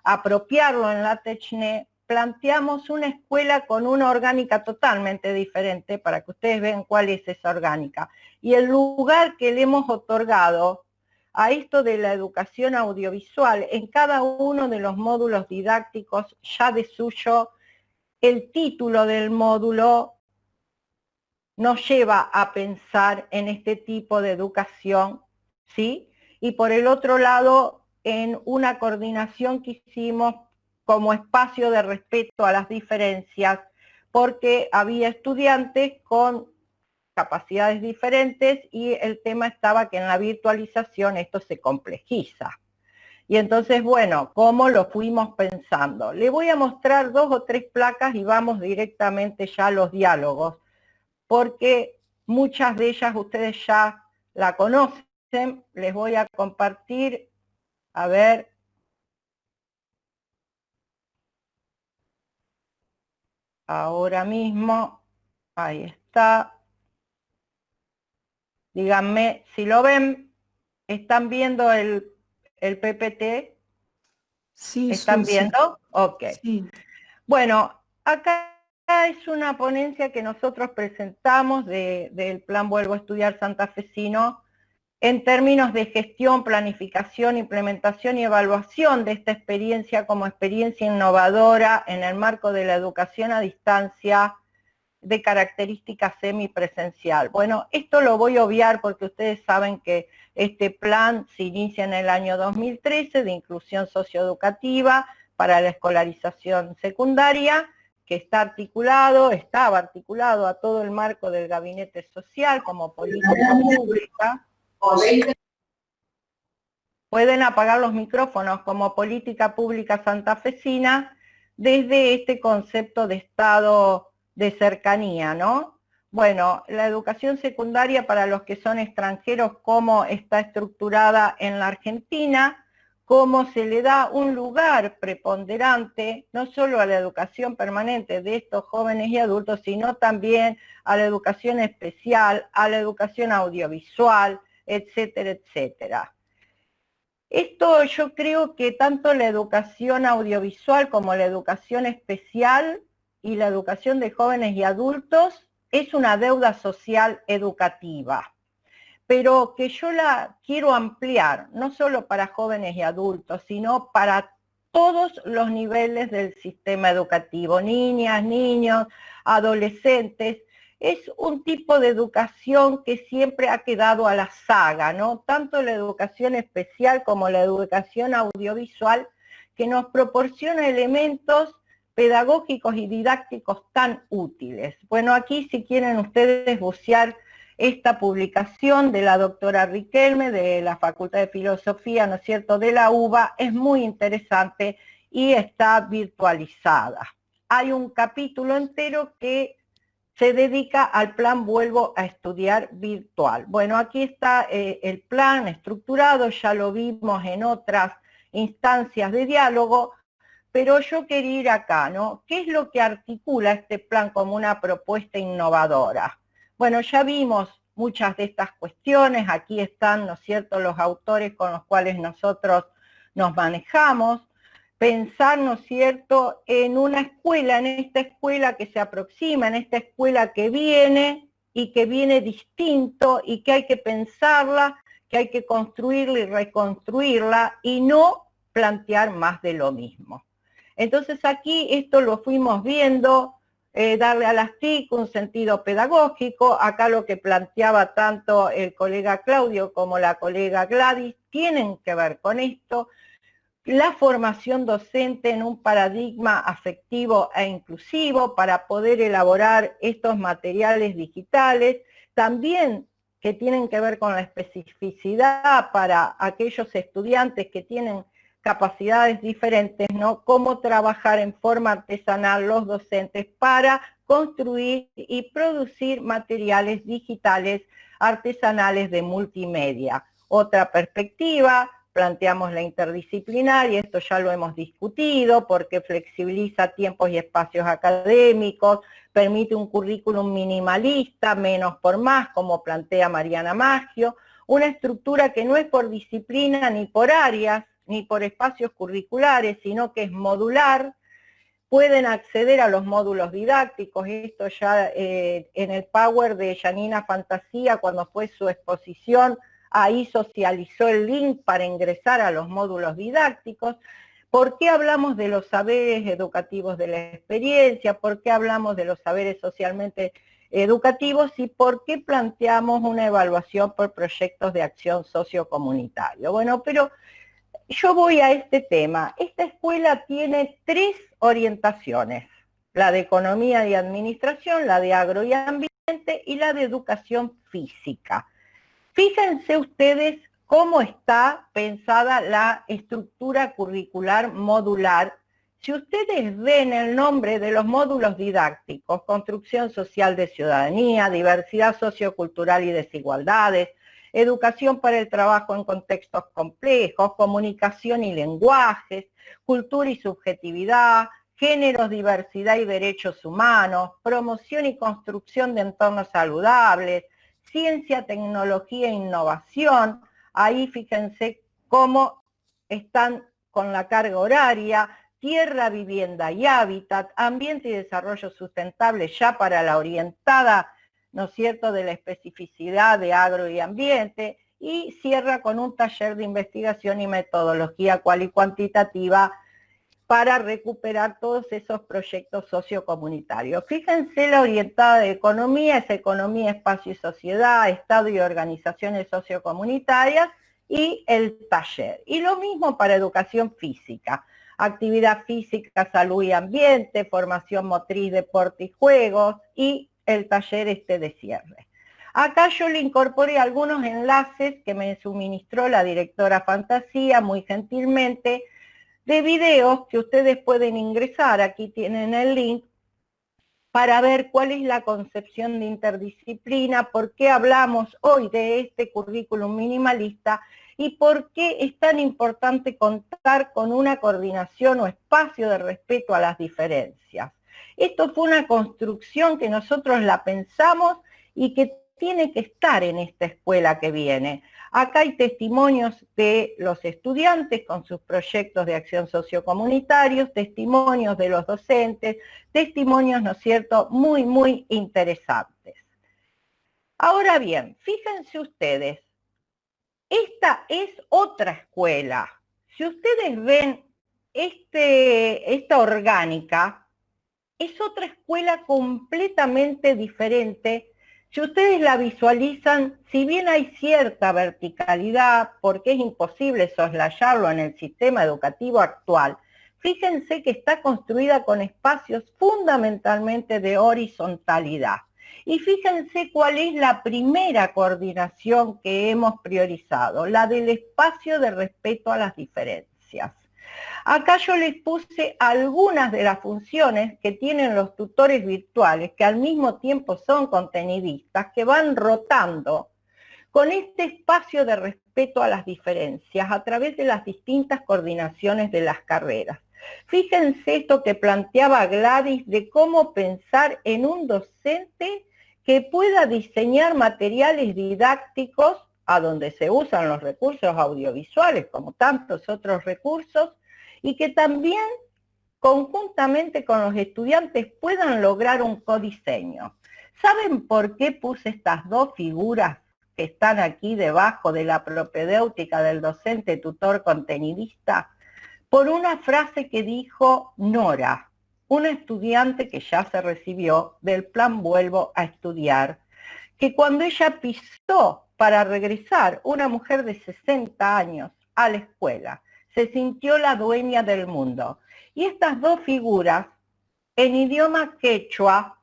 apropiarlo en la TECHNE. Planteamos una escuela con una orgánica totalmente diferente para que ustedes vean cuál es esa orgánica. Y el lugar que le hemos otorgado a esto de la educación audiovisual en cada uno de los módulos didácticos, ya de suyo, el título del módulo nos lleva a pensar en este tipo de educación, ¿sí? Y por el otro lado, en una coordinación que hicimos como espacio de respeto a las diferencias, porque había estudiantes con capacidades diferentes y el tema estaba que en la virtualización esto se complejiza. Y entonces, bueno, ¿cómo lo fuimos pensando? Le voy a mostrar 2 o 3 placas y vamos directamente ya a los diálogos, porque muchas de ellas ustedes ya la conocen. Les voy a compartir, a ver. Ahora mismo, ahí está. Díganme si lo ven. ¿Están viendo el PPT? Sí, ¿Están viendo? Sí. Ok. Sí. Bueno, acá es una ponencia que nosotros presentamos del Plan Vuelvo a Estudiar Santafesino en términos de gestión, planificación, implementación y evaluación de esta experiencia como experiencia innovadora en el marco de la educación a distancia de características semipresencial. Bueno, esto lo voy a obviar porque ustedes saben que este plan se inicia en el año 2013 de inclusión socioeducativa para la escolarización secundaria, que estaba articulado a todo el marco del gabinete social como política pública. Pueden apagar los micrófonos, como política pública santafesina, desde este concepto de Estado de cercanía, ¿no? Bueno, la educación secundaria para los que son extranjeros, cómo está estructurada en la Argentina, cómo se le da un lugar preponderante, no solo a la educación permanente de estos jóvenes y adultos, sino también a la educación especial, a la educación audiovisual, etcétera, etcétera. Esto yo creo que tanto la educación audiovisual como la educación especial y la educación de jóvenes y adultos es una deuda social educativa, pero que yo la quiero ampliar, no solo para jóvenes y adultos, sino para todos los niveles del sistema educativo, niñas, niños, adolescentes. Es un tipo de educación que siempre ha quedado a la saga, ¿no? Tanto la educación especial como la educación audiovisual, que nos proporciona elementos pedagógicos y didácticos tan útiles. Bueno, aquí si quieren ustedes bucear esta publicación de la doctora Riquelme, de la Facultad de Filosofía, ¿no es cierto?, de la UBA, es muy interesante y está virtualizada. Hay un capítulo entero que se dedica al plan Vuelvo a Estudiar virtual. Bueno, aquí está el plan estructurado, ya lo vimos en otras instancias de diálogo, pero yo quería ir acá, ¿no? ¿Qué es lo que articula este plan como una propuesta innovadora? Bueno, ya vimos muchas de estas cuestiones, aquí están, ¿no es cierto?, los autores con los cuales nosotros nos manejamos. Pensar, ¿no es cierto?, en una escuela, en esta escuela que se aproxima, en esta escuela que viene y que viene distinto y que hay que pensarla, que hay que construirla y reconstruirla y no plantear más de lo mismo. Entonces aquí esto lo fuimos viendo, darle a las TIC un sentido pedagógico, acá lo que planteaba tanto el colega Claudio como la colega Gladys tienen que ver con esto, la formación docente en un paradigma afectivo e inclusivo para poder elaborar estos materiales digitales, también que tienen que ver con la especificidad para aquellos estudiantes que tienen capacidades diferentes, ¿no? Cómo trabajar en forma artesanal los docentes para construir y producir materiales digitales artesanales de multimedia. Otra perspectiva, planteamos la interdisciplinaria, esto ya lo hemos discutido, porque flexibiliza tiempos y espacios académicos, permite un currículum minimalista, menos por más, como plantea Mariana Maggio, una estructura que no es por disciplina ni por áreas, ni por espacios curriculares, sino que es modular, pueden acceder a los módulos didácticos, esto ya en el Power de Janina Fantasía, cuando fue su exposición, ahí socializó el link para ingresar a los módulos didácticos. ¿Por qué hablamos de los saberes educativos de la experiencia? ¿Por qué hablamos de los saberes socialmente educativos? ¿Y por qué planteamos una evaluación por proyectos de acción sociocomunitaria? Bueno, pero yo voy a este tema. Esta escuela tiene 3 orientaciones, la de economía y administración, la de agro y ambiente y la de educación física. Fíjense ustedes cómo está pensada la estructura curricular modular. Si ustedes ven el nombre de los módulos didácticos, construcción social de ciudadanía, diversidad sociocultural y desigualdades, educación para el trabajo en contextos complejos, comunicación y lenguajes, cultura y subjetividad, géneros, diversidad y derechos humanos, promoción y construcción de entornos saludables, ciencia, tecnología e innovación, ahí fíjense cómo están con la carga horaria, tierra, vivienda y hábitat, ambiente y desarrollo sustentable ya para la orientada, ¿no es cierto?, de la especificidad de agro y ambiente, y cierra con un taller de investigación y metodología cual y cuantitativa para recuperar todos esos proyectos sociocomunitarios. Fíjense, la orientada de economía es economía, espacio y sociedad, Estado y organizaciones sociocomunitarias, y el taller. Y lo mismo para educación física. actividad física, salud y ambiente, formación motriz, deporte y juegos, y el taller de cierre. Acá yo le incorporé algunos enlaces que me suministró la directora Fantasía muy gentilmente, de videos que ustedes pueden ingresar, aquí tienen el link, para ver cuál es la concepción de interdisciplina, por qué hablamos hoy de este currículum minimalista y por qué es tan importante contar con una coordinación o espacio de respeto a las diferencias. Esto fue una construcción que nosotros la pensamos y que tiene que estar en esta escuela que viene. Acá hay testimonios de los estudiantes con sus proyectos de acción sociocomunitarios, testimonios de los docentes, testimonios, ¿no es cierto?, muy, muy interesantes. Ahora bien, fíjense ustedes, esta es otra escuela. Si ustedes ven esta orgánica, es otra escuela completamente diferente. Si ustedes la visualizan, si bien hay cierta verticalidad, porque es imposible soslayarlo en el sistema educativo actual, fíjense que está construida con espacios fundamentalmente de horizontalidad. Y fíjense cuál es la primera coordinación que hemos priorizado, la del espacio de respeto a las diferencias. Acá yo les puse algunas de las funciones que tienen los tutores virtuales, que al mismo tiempo son contenidistas, que van rotando con este espacio de respeto a las diferencias a través de las distintas coordinaciones de las carreras. Fíjense esto que planteaba Gladys de cómo pensar en un docente que pueda diseñar materiales didácticos a donde se usan los recursos audiovisuales como tantos otros recursos, y que también conjuntamente con los estudiantes puedan lograr un codiseño. ¿Saben por qué puse estas dos figuras que están aquí debajo de la propedéutica del docente tutor contenidista? Por una frase que dijo Nora, una estudiante que ya se recibió del plan Vuelvo a Estudiar, que cuando ella pisó para regresar, una mujer de 60 años, a la escuela, se sintió la dueña del mundo. Y estas dos figuras, en idioma quechua,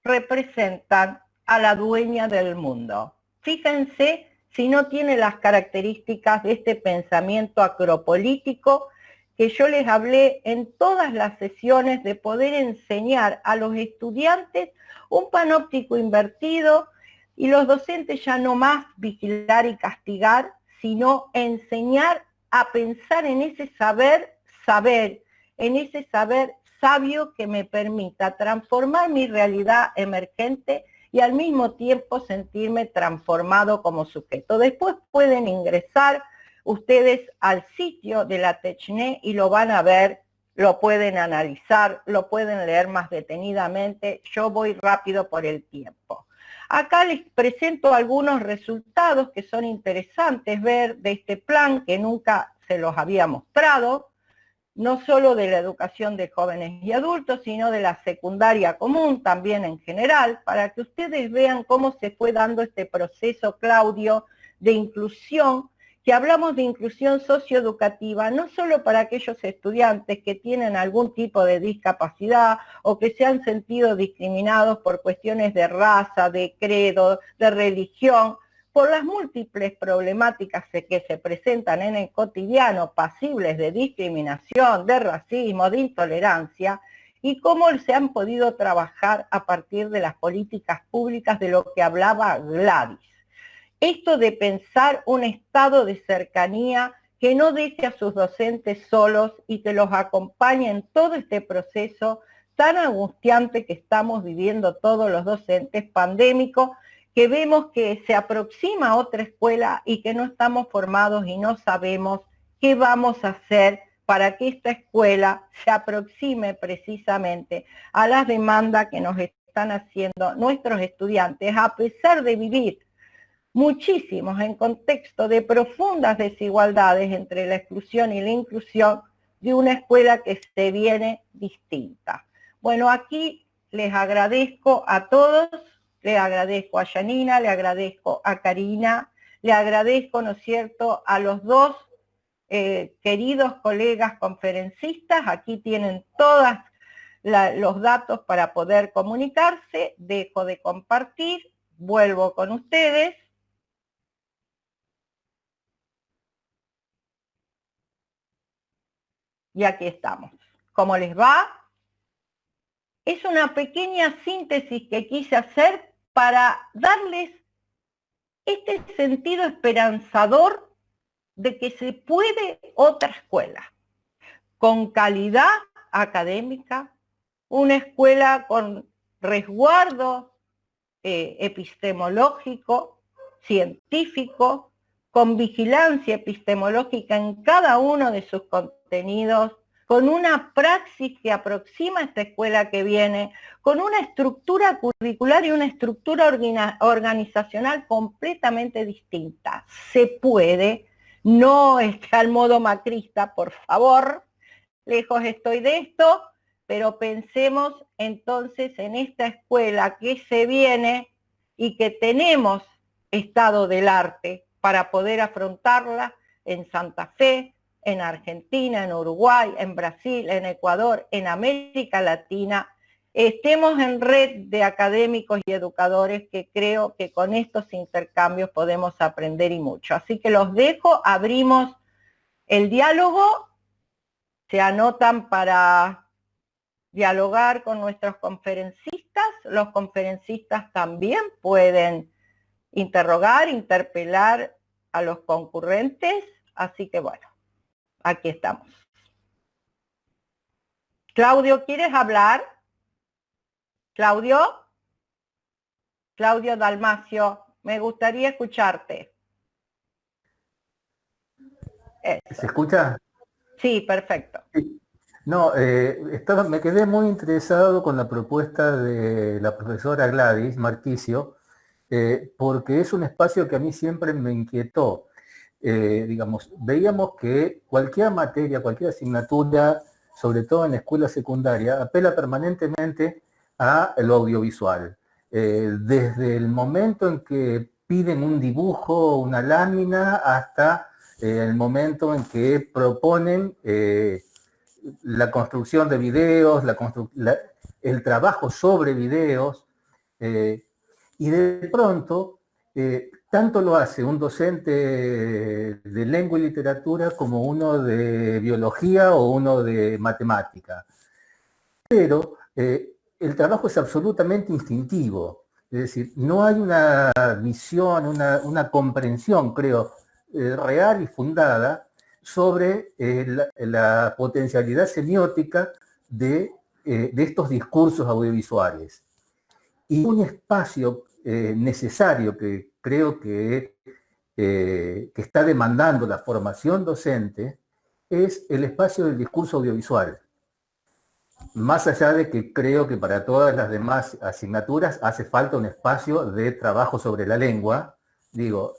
representan a la dueña del mundo. Fíjense si no tiene las características de este pensamiento acropolítico que yo les hablé en todas las sesiones de poder enseñar a los estudiantes un panóptico invertido y los docentes ya no más vigilar y castigar, sino enseñar a pensar en ese saber, en ese saber sabio que me permita transformar mi realidad emergente y al mismo tiempo sentirme transformado como sujeto. Después pueden ingresar ustedes al sitio de la Techne y lo van a ver, lo pueden analizar, lo pueden leer más detenidamente. Yo voy rápido por el tiempo. Acá les presento algunos resultados que son interesantes ver de este plan que nunca se los había mostrado, no solo de la educación de jóvenes y adultos, sino de la secundaria común también en general, para que ustedes vean cómo se fue dando este proceso, Claudio, de inclusión, que hablamos de inclusión socioeducativa, no solo para aquellos estudiantes que tienen algún tipo de discapacidad o que se han sentido discriminados por cuestiones de raza, de credo, de religión, por las múltiples problemáticas que se presentan en el cotidiano, pasibles de discriminación, de racismo, de intolerancia, y cómo se han podido trabajar a partir de las políticas públicas de lo que hablaba Gladys. Esto de pensar un estado de cercanía que no deje a sus docentes solos y que los acompañe en todo este proceso tan angustiante que estamos viviendo todos los docentes pandémicos, que vemos que se aproxima a otra escuela y que no estamos formados y no sabemos qué vamos a hacer para que esta escuela se aproxime precisamente a las demandas que nos están haciendo nuestros estudiantes, a pesar de vivir muchísimos en contexto de profundas desigualdades entre la exclusión y la inclusión de una escuela que se viene distinta. Bueno, aquí les agradezco a todos, le agradezco a Janina, le agradezco a Karina, le agradezco, ¿no es cierto?, a los dos queridos colegas conferencistas, aquí tienen todos los datos para poder comunicarse. Dejo de compartir, vuelvo con ustedes. Y aquí estamos. ¿Cómo les va? Es una pequeña síntesis que quise hacer para darles este sentido esperanzador de que se puede otra escuela, con calidad académica, una escuela con resguardo epistemológico, científico, con vigilancia epistemológica en cada uno de sus contenidos, con una praxis que aproxima a esta escuela que viene, con una estructura curricular y una estructura organizacional completamente distinta. Se puede, no está al modo macrista, por favor, lejos estoy de esto, pero pensemos entonces en esta escuela que se viene y que tenemos estado del arte para poder afrontarla en Santa Fe, en Argentina, en Uruguay, en Brasil, en Ecuador, en América Latina. Estemos en red de académicos y educadores que creo que con estos intercambios podemos aprender y mucho. Así que los dejo, abrimos el diálogo, se anotan para dialogar con nuestros conferencistas. Los conferencistas también pueden interrogar, interpelar a los concurrentes, así que bueno, aquí estamos. Claudio, ¿quieres hablar? Claudio Dalmacio, me gustaría escucharte. Eso. ¿Se escucha? Sí, perfecto. Sí. No, me quedé muy interesado con la propuesta de la profesora Gladys Marquicio, porque es un espacio que a mí siempre me inquietó. Digamos, veíamos que cualquier materia, cualquier asignatura, sobre todo en la escuela secundaria, apela permanentemente a lo audiovisual. Desde el momento en que piden un dibujo, una lámina, hasta el momento en que proponen la construcción de videos, el trabajo sobre videos, y de pronto, tanto lo hace un docente de lengua y literatura como uno de biología o uno de matemática. Pero el trabajo es absolutamente instintivo, es decir, no hay una visión, una comprensión, creo, real y fundada sobre la potencialidad semiótica de estos discursos audiovisuales. Y un espacio necesario que creo que está demandando la formación docente es el espacio del discurso audiovisual. Más allá de que creo que para todas las demás asignaturas hace falta un espacio de trabajo sobre la lengua, digo,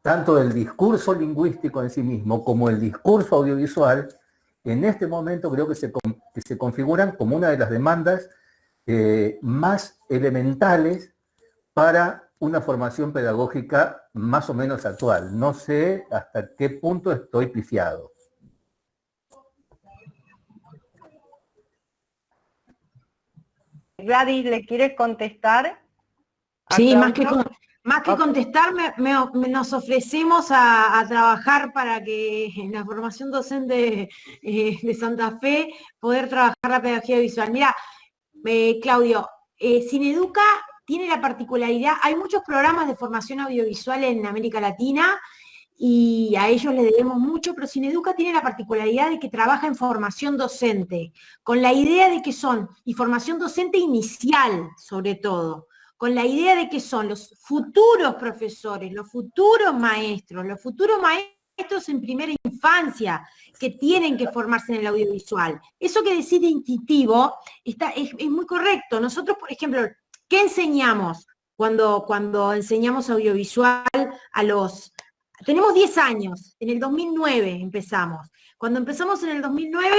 tanto el discurso lingüístico en sí mismo como el discurso audiovisual, en este momento creo que se configuran como una de las demandas más elementales para una formación pedagógica más o menos actual. No sé hasta qué punto estoy pifiado. Gladys, ¿le quieres contestar? Sí, más que contestar, nos ofrecemos a trabajar para que en la formación docente de Santa Fe poder trabajar la pedagogía visual. Mira, Claudio, Cineduca tiene la particularidad, hay muchos programas de formación audiovisual en América Latina y a ellos le debemos mucho, pero Cineduca tiene la particularidad de que trabaja en formación docente, con la idea de que son, y formación docente inicial sobre todo, con la idea de que son los futuros profesores, los futuros maestros en primera infancia que tienen que formarse en el audiovisual. Eso que decís de instintivo es muy correcto. Nosotros, por ejemplo, ¿qué enseñamos cuando enseñamos audiovisual a los... Tenemos 10 años, en el 2009 empezamos. Cuando empezamos en el 2009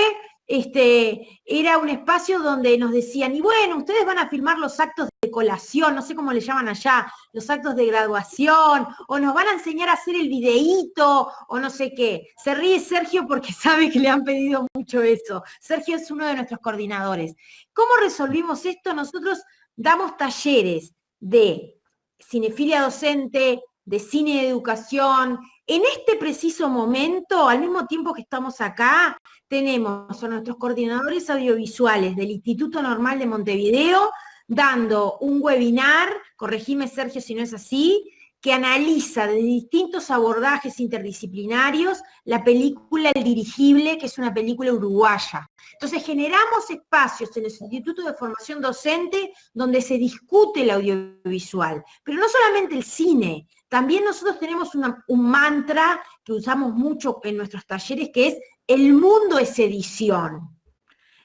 era un espacio donde nos decían, y bueno, ustedes van a filmar los actos de colación, no sé cómo le llaman allá, los actos de graduación, o nos van a enseñar a hacer el videíto, o no sé qué. Se ríe Sergio porque sabe que le han pedido mucho eso. Sergio es uno de nuestros coordinadores. ¿Cómo resolvimos esto? Nosotros damos talleres de cinefilia docente, de cine de educación. En este preciso momento, al mismo tiempo que estamos acá, tenemos a nuestros coordinadores audiovisuales del Instituto Normal de Montevideo dando un webinar, corregime Sergio si no es así, que analiza de distintos abordajes interdisciplinarios la película El Dirigible, que es una película uruguaya. Entonces generamos espacios en los institutos de formación docente donde se discute el audiovisual, pero no solamente el cine, también nosotros tenemos un mantra que usamos mucho en nuestros talleres, que es el mundo es edición.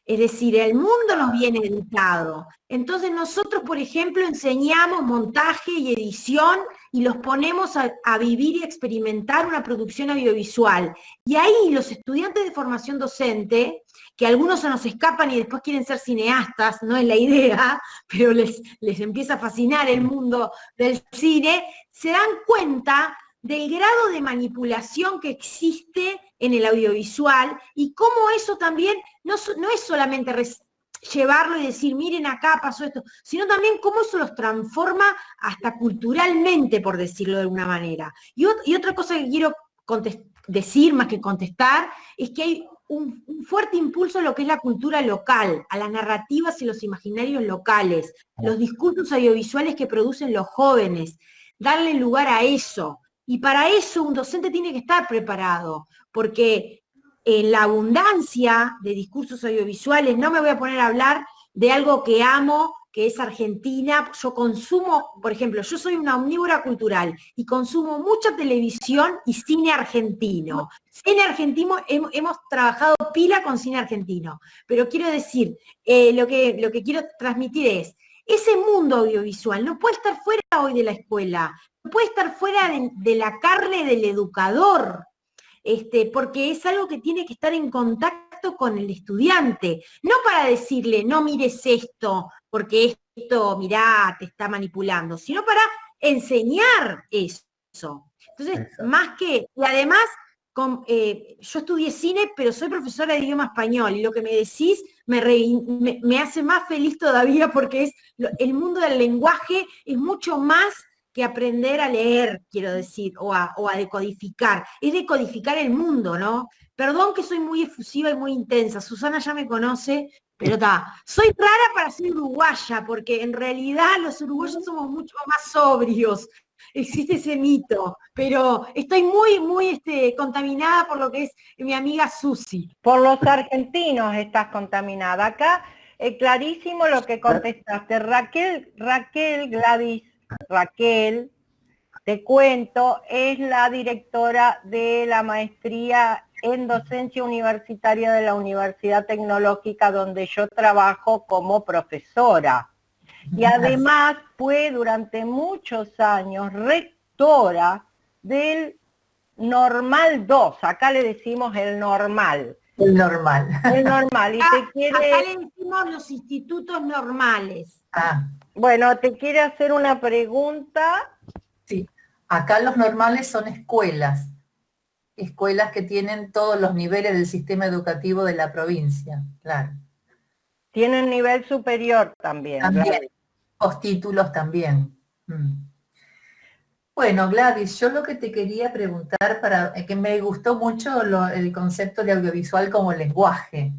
Es decir, el mundo nos viene editado. Entonces nosotros, por ejemplo, enseñamos montaje y edición y los ponemos a vivir y experimentar una producción audiovisual. Y ahí los estudiantes de formación docente, que algunos se nos escapan y después quieren ser cineastas, no es la idea, pero les empieza a fascinar el mundo del cine, se dan cuenta del grado de manipulación que existe en el audiovisual y cómo eso también no es solamente llevarlo y decir, miren acá pasó esto, sino también cómo eso los transforma hasta culturalmente, por decirlo de alguna manera. Y otra cosa que quiero decir más que contestar es que hay un fuerte impulso a lo que es la cultura local, a las narrativas y los imaginarios locales, los discursos audiovisuales que producen los jóvenes, darle lugar a eso. Y para eso un docente tiene que estar preparado, porque en la abundancia de discursos audiovisuales, no me voy a poner a hablar de algo que amo, que es Argentina. Yo consumo, por ejemplo, yo soy una omnívora cultural y consumo mucha televisión y cine argentino. Cine argentino, hemos trabajado pila con cine argentino, pero quiero decir, lo que quiero transmitir es, ese mundo audiovisual no puede estar fuera hoy de la escuela, no puede estar fuera de la carne del educador, porque es algo que tiene que estar en contacto con el estudiante, no para decirle, no mires esto, porque esto, mirá, te está manipulando, sino para enseñar eso. Entonces, Exacto. más que, y además, yo estudié cine, pero soy profesora de idioma español, y lo que me decís me hace más feliz todavía, porque el mundo del lenguaje es mucho más que aprender a leer, quiero decir, o a decodificar. Es decodificar el mundo, ¿no? Perdón que soy muy efusiva y muy intensa. Susana ya me conoce, pero soy rara para ser uruguaya, porque en realidad los uruguayos somos mucho más sobrios. Existe ese mito, pero estoy muy, muy contaminada por lo que es mi amiga Susi. Por los argentinos estás contaminada. Acá clarísimo lo que contestaste. Raquel, te cuento, es la directora de la maestría en docencia universitaria de la Universidad Tecnológica, donde yo trabajo como profesora. Y además fue durante muchos años rectora del Normal 2, acá le decimos el normal. El normal. El normal. Y Acá le decimos los institutos normales. Bueno, te quiere hacer una pregunta. Sí, acá los normales son escuelas que tienen todos los niveles del sistema educativo de la provincia, claro. Tienen nivel superior también. También, postítulos también. Bueno, Gladys, yo lo que te quería preguntar, que me gustó mucho el concepto de audiovisual como lenguaje,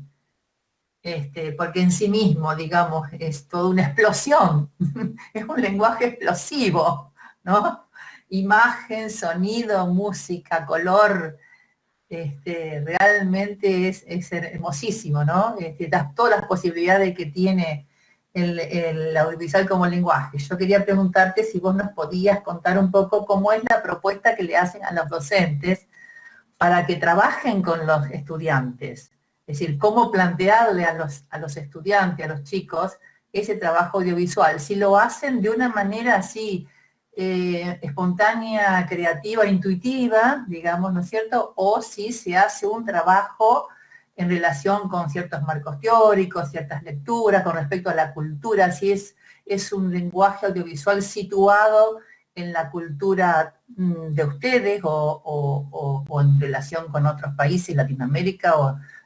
porque en sí mismo, digamos, es toda una explosión, es un lenguaje explosivo, ¿no? Imagen, sonido, música, color, realmente es hermosísimo, ¿no? Todas las posibilidades que tiene el audiovisual como lenguaje. Yo quería preguntarte si vos nos podías contar un poco cómo es la propuesta que le hacen a los docentes para que trabajen con los estudiantes. Es decir, cómo plantearle a los estudiantes, a los chicos, ese trabajo audiovisual. Si lo hacen de una manera así, espontánea, creativa, intuitiva, digamos, ¿no es cierto? O si se hace un trabajo en relación con ciertos marcos teóricos, ciertas lecturas, con respecto a la cultura, si es un lenguaje audiovisual situado en la cultura de ustedes o en relación con otros países, Latinoamérica,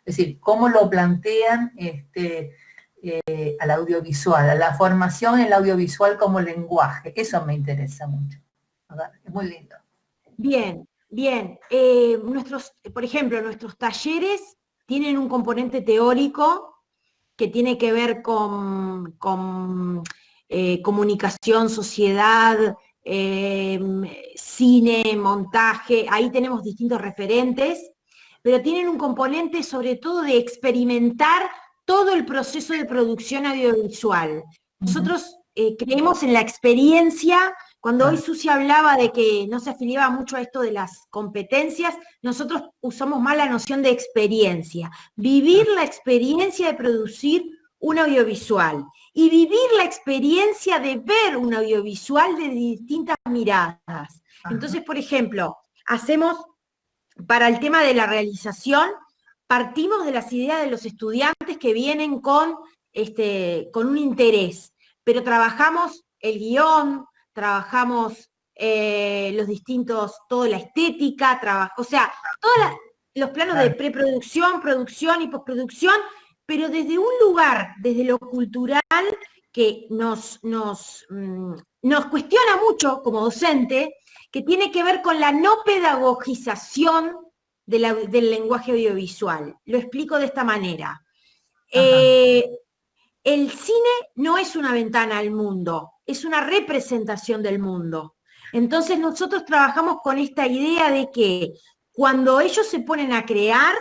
es decir, cómo lo plantean al audiovisual, a la formación en el audiovisual como lenguaje. Eso me interesa mucho. Es muy lindo. Bien, bien. Por ejemplo, nuestros talleres tienen un componente teórico que tiene que ver con comunicación, sociedad, cine, montaje. Ahí tenemos distintos referentes, pero tienen un componente sobre todo de experimentar todo el proceso de producción audiovisual. Nosotros creemos en la experiencia. Cuando hoy Susi hablaba de que no se afiliaba mucho a esto de las competencias, nosotros usamos más la noción de experiencia. Vivir la experiencia de producir un audiovisual y vivir la experiencia de ver un audiovisual de distintas miradas. Entonces, por ejemplo, para el tema de la realización, partimos de las ideas de los estudiantes que vienen con un interés, pero trabajamos el guión, trabajamos toda la estética, todos los planos de preproducción, producción y postproducción, pero desde un lugar, desde lo cultural, que nos cuestiona mucho como docente, que tiene que ver con la no pedagogización del lenguaje audiovisual. Lo explico de esta manera. El cine no es una ventana al mundo, es una representación del mundo. Entonces nosotros trabajamos con esta idea de que cuando ellos se ponen a crear,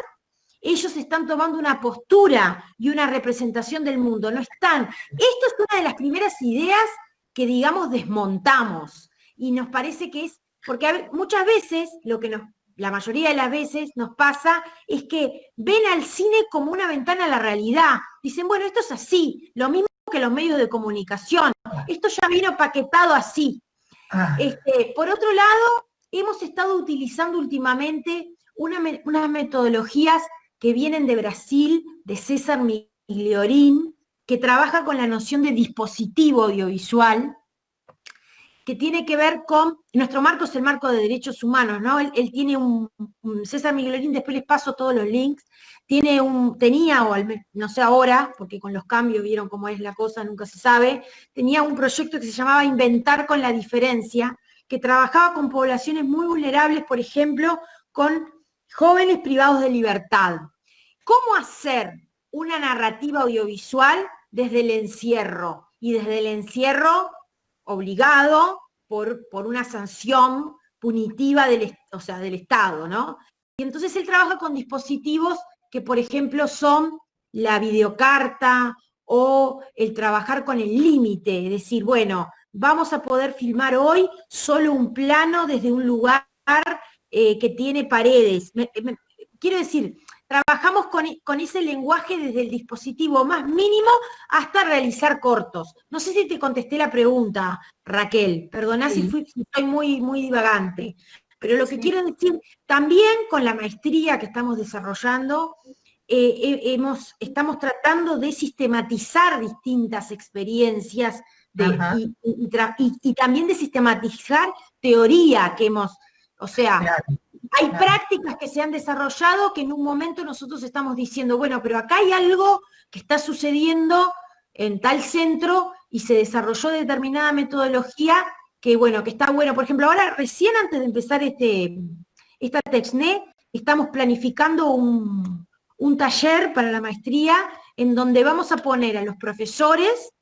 ellos están tomando una postura y una representación del mundo. Esto es una de las primeras ideas que, digamos, desmontamos. Y nos parece que porque muchas veces la mayoría de las veces nos pasa es que ven al cine como una ventana a la realidad. Dicen, bueno, esto es así, lo mismo que los medios de comunicación. Esto ya vino paquetado así. Por otro lado, hemos estado utilizando últimamente unas metodologías que vienen de Brasil, de César Migliorin, que trabaja con la noción de dispositivo audiovisual, que tiene que ver con, nuestro marco es el marco de derechos humanos, ¿no? Él tiene César Migliorin, después les paso todos los links, tenía, o al menos, no sé ahora, porque con los cambios vieron cómo es la cosa, nunca se sabe, tenía un proyecto que se llamaba Inventar con la Diferencia, que trabajaba con poblaciones muy vulnerables, por ejemplo, con jóvenes privados de libertad. ¿Cómo hacer una narrativa audiovisual desde el encierro? Y desde el encierro obligado por una sanción punitiva del Estado, ¿no? Y entonces él trabaja con dispositivos que, por ejemplo, son la videocarta o el trabajar con el límite, es decir, bueno, vamos a poder filmar hoy solo un plano desde un lugar que tiene paredes. Quiero decir, trabajamos con ese lenguaje desde el dispositivo más mínimo hasta realizar cortos. No sé si te contesté la pregunta, Raquel, perdoná si soy muy, muy divagante, pero lo que quiero decir, también con la maestría que estamos desarrollando, estamos tratando de sistematizar distintas experiencias y también de sistematizar teoría que hay prácticas que se han desarrollado que en un momento nosotros estamos diciendo, bueno, pero acá hay algo que está sucediendo en tal centro y se desarrolló determinada metodología que, bueno, que está bueno. Por ejemplo, ahora recién antes de empezar esta TECHNE, estamos planificando un taller para la maestría en donde vamos a poner a los profesores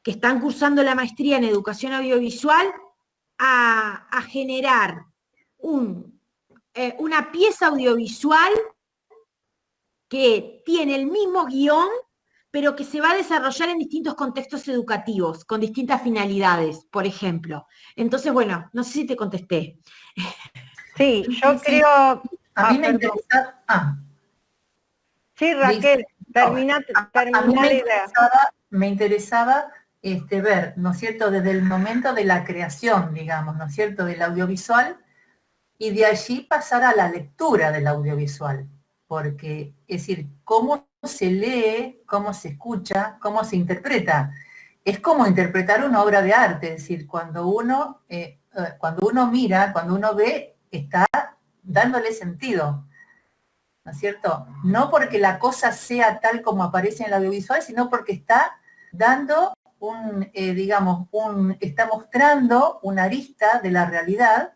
que están cursando la maestría en educación audiovisual a generar una pieza audiovisual que tiene el mismo guión, pero que se va a desarrollar en distintos contextos educativos, con distintas finalidades, por ejemplo. Entonces, bueno, no sé si te contesté. Sí, yo creo... A mí me interesa... Sí, Raquel, termina la idea. Me interesaba ver, ¿no es cierto?, desde el momento de la creación, digamos, ¿no es cierto?, del audiovisual, y de allí pasar a la lectura del audiovisual. porque, es decir, cómo se lee, cómo se escucha, cómo se interpreta. Es como interpretar una obra de arte, es decir, cuando uno mira, cuando uno ve, está dándole sentido, ¿no es cierto? No porque la cosa sea tal como aparece en el audiovisual, sino porque está dando está mostrando una arista de la realidad,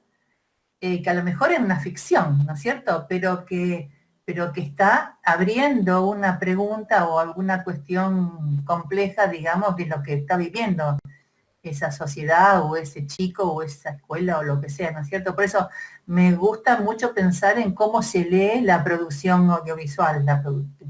que a lo mejor es una ficción, ¿no es cierto? Pero que está abriendo una pregunta o alguna cuestión compleja, digamos, de lo que está viviendo esa sociedad o ese chico o esa escuela o lo que sea, ¿no es cierto? Por eso me gusta mucho pensar en cómo se lee la producción audiovisual,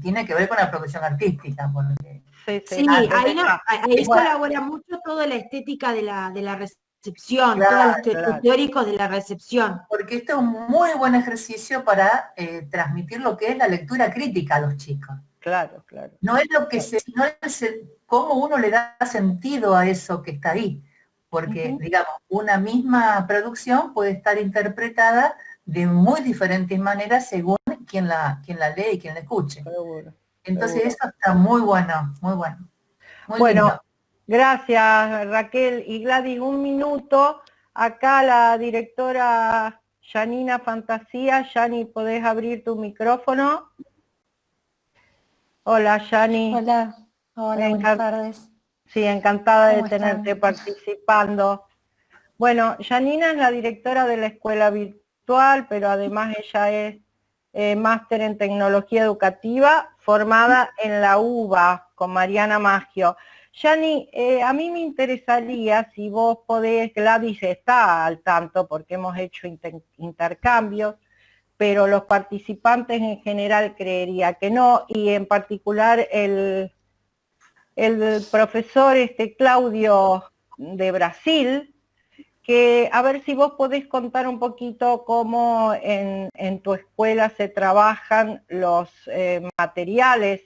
tiene que ver con la producción artística. Porque, sí, ahí colabora mucho toda la estética de la recepción, claro, todos los teóricos de la recepción. Porque esto es un muy buen ejercicio para transmitir lo que es la lectura crítica a los chicos. Claro, claro. No es lo que no es cómo uno le da sentido a eso que está ahí. Porque, digamos, una misma producción puede estar interpretada de muy diferentes maneras según quien la lee y quien la escuche. Seguro, entonces seguro. Eso está muy bueno, muy bueno. Muy bueno, lindo. Gracias Raquel y Gladys, un minuto. Acá la directora Janina Fantasía. Yani, ¿podés abrir tu micrófono? Hola, Yani. Hola, buenas tardes. Sí, encantada de tenerte participando. Bueno, Janina es la directora de la escuela virtual, pero además ella es máster en tecnología educativa, formada en la UBA con Mariana Maggio. Yani, a mí me interesaría si vos podés, Gladys está al tanto porque hemos hecho intercambios, pero los participantes en general creería que no, y en particular el profesor Claudio de Brasil, que a ver si vos podés contar un poquito cómo en tu escuela se trabajan los materiales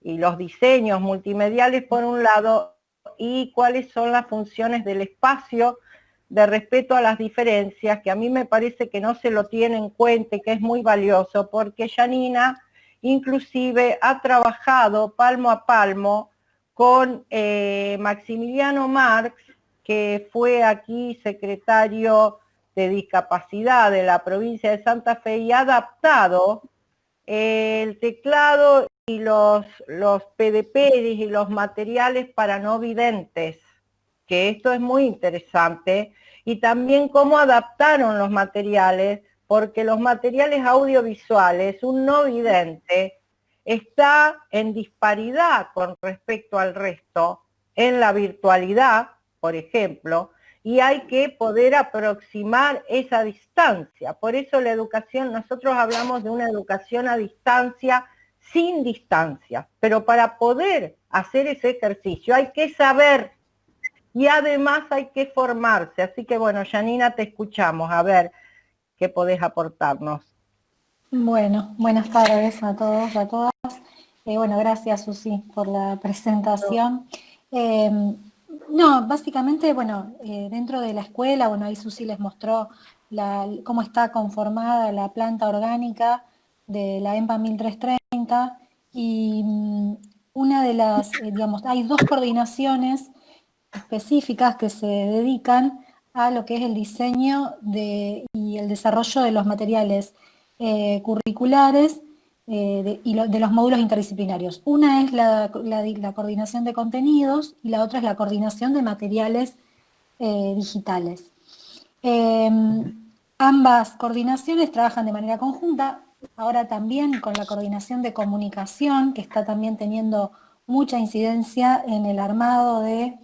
y los diseños multimediales por un lado, y cuáles son las funciones del espacio de respeto a las diferencias, que a mí me parece que no se lo tiene en cuenta y que es muy valioso, porque Janina inclusive ha trabajado palmo a palmo con Maximiliano Marx, que fue aquí secretario de discapacidad de la provincia de Santa Fe y ha adaptado el teclado y los PDP y los materiales para no videntes, que esto es muy interesante, y también cómo adaptaron los materiales, porque los materiales audiovisuales, un no vidente, está en disparidad con respecto al resto, en la virtualidad, por ejemplo, y hay que poder aproximar esa distancia. Por eso la educación, nosotros hablamos de una educación a distancia, sin distancia, pero para poder hacer ese ejercicio hay que saber y además hay que formarse. Así que bueno, Janina, te escuchamos, a ver qué podés aportarnos. Bueno, buenas tardes a todos, a todas. Bueno, gracias Susi por la presentación. No, básicamente, bueno, dentro de la escuela, bueno, ahí Susi les mostró cómo está conformada la planta orgánica de la EMPA 1330, y una de las, digamos, hay dos coordinaciones específicas que se dedican a lo que es el diseño y el desarrollo de los materiales curriculares y de los módulos interdisciplinarios. Una es la coordinación de contenidos y la otra es la coordinación de materiales digitales. Ambas coordinaciones trabajan de manera conjunta, ahora también con la coordinación de comunicación, que está también teniendo mucha incidencia en el armado de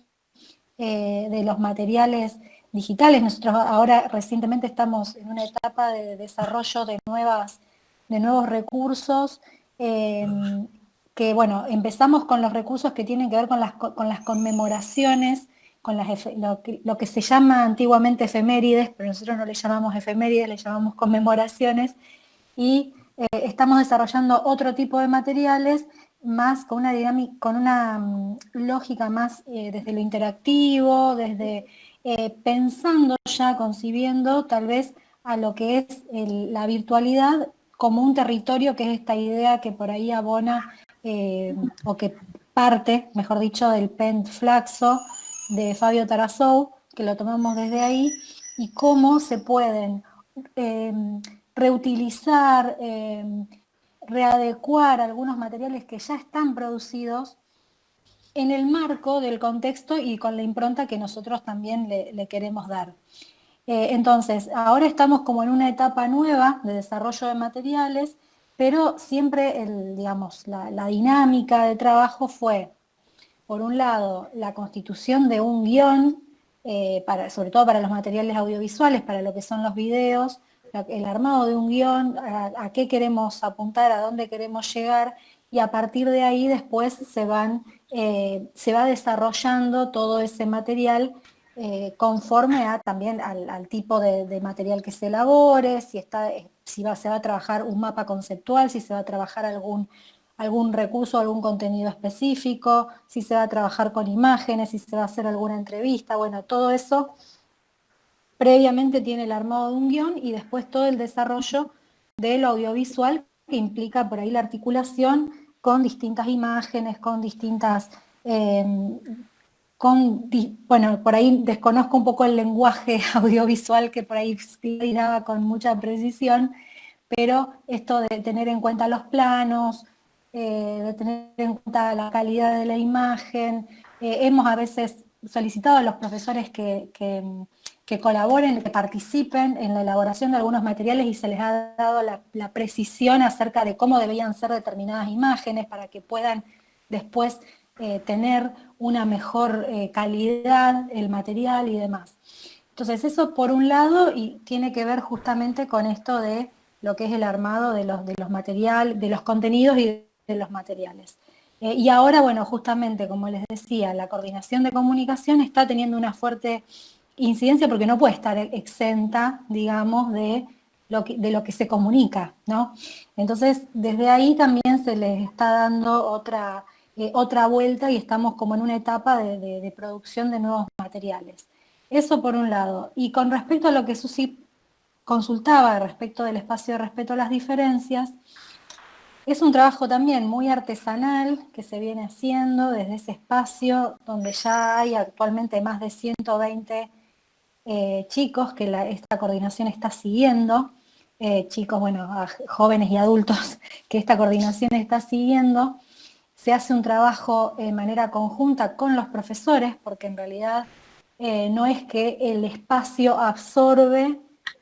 los materiales digitales. Nosotros ahora recientemente estamos en una etapa de desarrollo de nuevos recursos, que bueno, empezamos con los recursos que tienen que ver con las conmemoraciones, con lo que se llama antiguamente efemérides, pero nosotros no le llamamos efemérides, le llamamos conmemoraciones, y estamos desarrollando otro tipo de materiales más con una dinámica, con una lógica más desde lo interactivo, desde pensando ya, concibiendo tal vez a lo que es la virtualidad como un territorio, que es esta idea que por ahí abona, o que parte, mejor dicho, del PENT Flaxo de Fabio Tarasou, que lo tomamos desde ahí, y cómo se pueden reutilizar, readecuar algunos materiales que ya están producidos en el marco del contexto y con la impronta que nosotros también le queremos dar. Entonces, ahora estamos como en una etapa nueva de desarrollo de materiales, pero siempre digamos, la dinámica de trabajo fue, por un lado, la constitución de un guión, sobre todo para los materiales audiovisuales, para lo que son los videos, el armado de un guión, a qué queremos apuntar, a dónde queremos llegar, y a partir de ahí después se va desarrollando todo ese material conforme también al tipo de material que se elabore, se va a trabajar un mapa conceptual, si se va a trabajar algún recurso, algún contenido específico, si se va a trabajar con imágenes, si se va a hacer alguna entrevista, bueno, todo eso previamente tiene el armado de un guión y después todo el desarrollo del audiovisual, que implica por ahí la articulación con distintas imágenes, con distintas... bueno, por ahí desconozco un poco el lenguaje audiovisual que por ahí tiraba con mucha precisión, pero esto de tener en cuenta los planos, de tener en cuenta la calidad de la imagen, hemos a veces solicitado a los profesores que colaboren, que participen en la elaboración de algunos materiales y se les ha dado la precisión acerca de cómo debían ser determinadas imágenes para que puedan después tener una mejor calidad el material y demás. Entonces eso por un lado, y tiene que ver justamente con esto de lo que es el armado de los materiales, de los contenidos y de los materiales. Y ahora, bueno, justamente como les decía, la coordinación de comunicación está teniendo una fuerte incidencia porque no puede estar exenta, digamos, de lo que se comunica, ¿no? Entonces, desde ahí también se les está dando otra vuelta y estamos como en una etapa de producción de nuevos materiales. Eso por un lado. Y con respecto a lo que Susi consultaba respecto del espacio de respeto a las diferencias, es un trabajo también muy artesanal que se viene haciendo desde ese espacio donde ya hay actualmente más de 120 chicos que esta coordinación está siguiendo, chicos, bueno, jóvenes y adultos que esta coordinación está siguiendo. Se hace un trabajo de manera conjunta con los profesores, porque en realidad no es que el espacio absorbe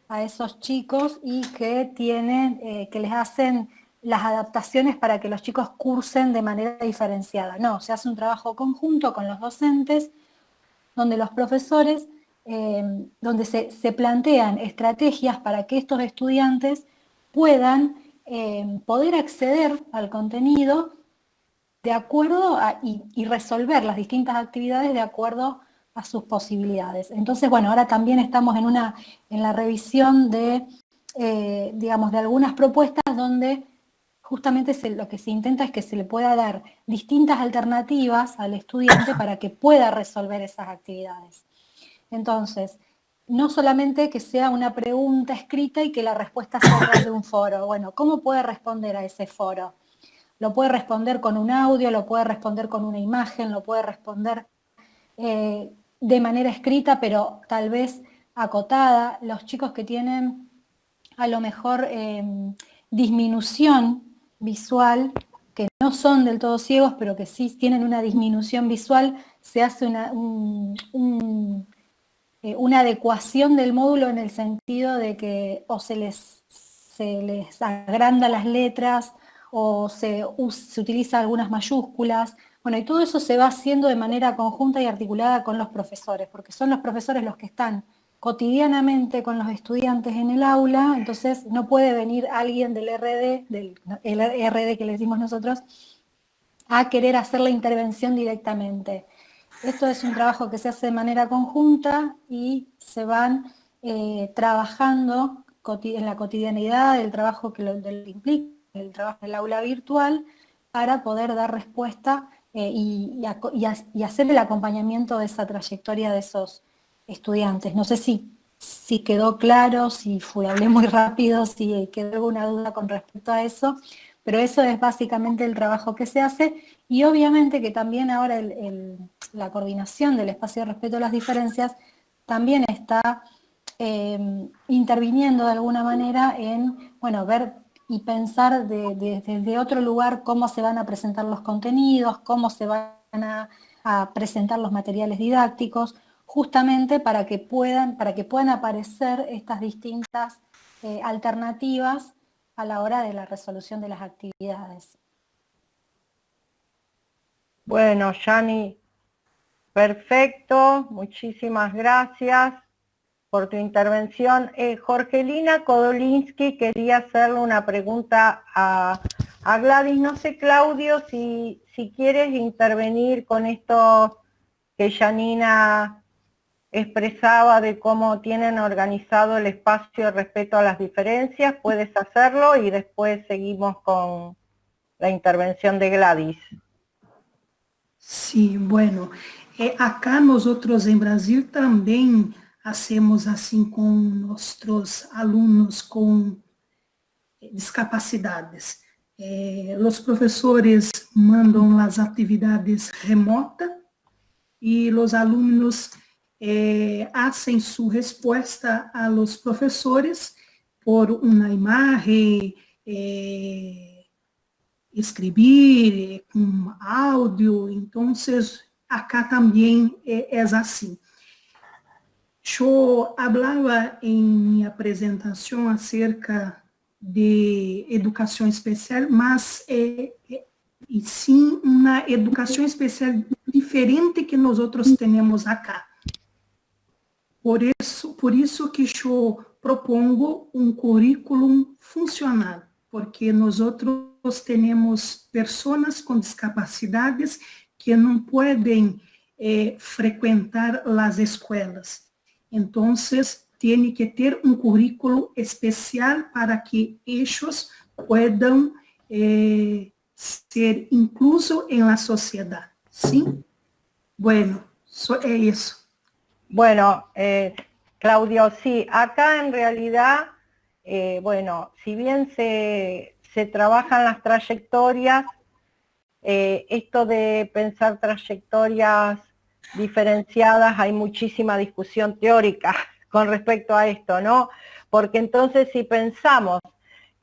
a esos chicos y que que les hacen las adaptaciones para que los chicos cursen de manera diferenciada. No, se hace un trabajo conjunto con los docentes, donde los profesores, donde se plantean estrategias para que estos estudiantes puedan poder acceder al contenido de acuerdo y resolver las distintas actividades de acuerdo a sus posibilidades. Entonces, bueno, ahora también estamos en la revisión digamos, de algunas propuestas donde justamente lo que se intenta es que se le pueda dar distintas alternativas al estudiante para que pueda resolver esas actividades. Entonces, no solamente que sea una pregunta escrita y que la respuesta sea a través de un foro. Bueno, ¿cómo puede responder a ese foro? Lo puede responder con un audio, lo puede responder con una imagen, lo puede responder de manera escrita, pero tal vez acotada. Los chicos que tienen a lo mejor disminución visual, que no son del todo ciegos, pero que sí tienen una disminución visual, se hace una adecuación del módulo en el sentido de que o se les agranda las letras o se utiliza algunas mayúsculas. Bueno, y todo eso se va haciendo de manera conjunta y articulada con los profesores, porque son los profesores los que están cotidianamente con los estudiantes en el aula, entonces no puede venir alguien del RD, el RD que le decimos nosotros, a querer hacer la intervención directamente. Esto es un trabajo que se hace de manera conjunta y se van trabajando en la cotidianidad del trabajo que implica el trabajo en el aula virtual para poder dar respuesta y hacer el acompañamiento de esa trayectoria de esos estudiantes. No sé si si quedó claro, si hablé muy rápido, si quedó alguna duda con respecto a eso, pero eso es básicamente el trabajo que se hace, y obviamente que también ahora la coordinación del espacio de respeto a las diferencias también está interviniendo de alguna manera en, bueno, ver y pensar desde otro lugar cómo se van a presentar los contenidos, cómo se van a presentar los materiales didácticos, justamente para que puedan aparecer estas distintas alternativas a la hora de la resolución de las actividades. Bueno, Yani, perfecto, muchísimas gracias por tu intervención. Jorgelina Kodolinsky quería hacerle una pregunta a Gladys. No sé, Claudio, si quieres intervenir con esto que Janina expresaba de cómo tienen organizado el espacio de respeto a las diferencias, puedes hacerlo y después seguimos con la intervención de Gladys. Sí, bueno, acá nosotros en Brasil también hacemos assim com nossos alunos com discapacidades. Os professores mandam as atividades remotas e os alunos hacen su respuesta a los profesores por una imagen, escrever, com áudio. Então, acá também é assim. Eu falava em minha apresentação acerca de educação especial, mas e sim uma educação especial diferente que nós outros temos acá. Por isso que eu propongo um currículo funcional, porque nós outros temos pessoas com discapacidades que não podem frequentar as escolas. Então, tem que ter um currículo especial para que eles possam ser inclusos em la sociedade. ¿Sí? Bueno, é isso. Bueno, Claudio, sí, acá en realidad, bueno, si bien se trabajan las trayectorias, esto de pensar trayectorias diferenciadas, hay muchísima discusión teórica con respecto a esto, ¿no? Porque entonces si pensamos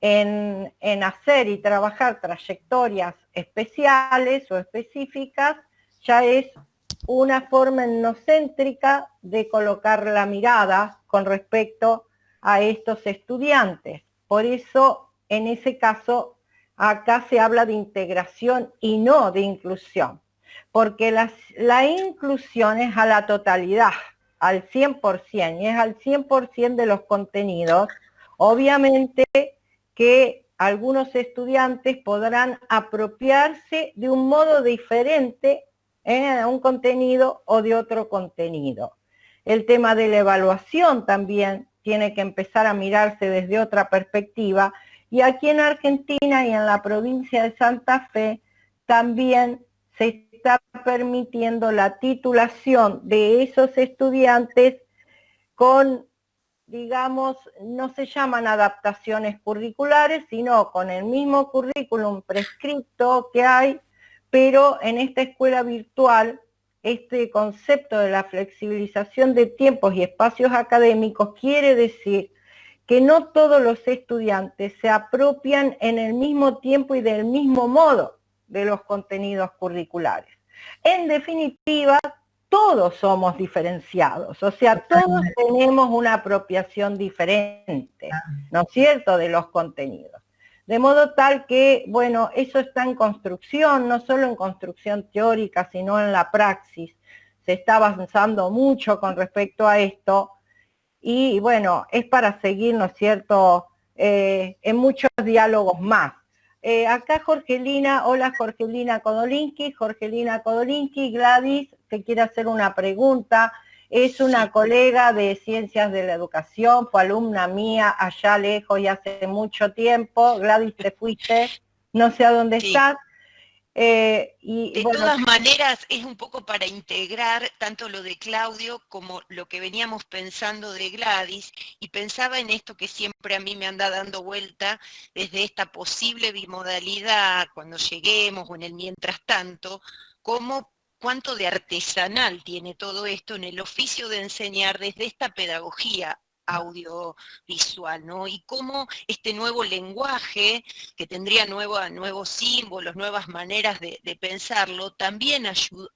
en hacer y trabajar trayectorias especiales o específicas, ya es una forma etnocéntrica de colocar la mirada con respecto a estos estudiantes. Por eso, en ese caso, acá se habla de integración y no de inclusión, porque la inclusión es a la totalidad, al 100%, y es al 100% de los contenidos. Obviamente que algunos estudiantes podrán apropiarse de un modo diferente de un contenido o de otro contenido. El tema de la evaluación también tiene que empezar a mirarse desde otra perspectiva, y aquí en Argentina y en la provincia de Santa Fe también se está permitiendo la titulación de esos estudiantes con, digamos, no se llaman adaptaciones curriculares, sino con el mismo currículum prescripto que hay, pero en esta escuela virtual, este concepto de la flexibilización de tiempos y espacios académicos quiere decir que no todos los estudiantes se apropian en el mismo tiempo y del mismo modo de los contenidos curriculares. En definitiva, todos somos diferenciados, o sea, todos tenemos una apropiación diferente, ¿no es cierto?, de los contenidos. De modo tal que, bueno, eso está en construcción, no solo en construcción teórica, sino en la praxis. Se está avanzando mucho con respecto a esto y, bueno, es para seguir, ¿no es cierto?, en muchos diálogos más. Acá Jorgelina, hola Jorgelina Kodolinsky. Jorgelina Kodolinsky, Gladys te quiere hacer una pregunta. Es una colega de Ciencias de la Educación, fue alumna mía allá lejos y hace mucho tiempo. Gladys, te fuiste, no sé a dónde estás. Y De bueno, todas maneras, es un poco para integrar tanto lo de Claudio como lo que veníamos pensando de Gladys, y pensaba en esto que siempre a mí me anda dando vuelta desde esta posible bimodalidad, cuando lleguemos o en el mientras tanto, cuánto de artesanal tiene todo esto en el oficio de enseñar desde esta pedagogía audiovisual, ¿no? Y cómo este nuevo lenguaje, que tendría nuevos símbolos, nuevas maneras de pensarlo, también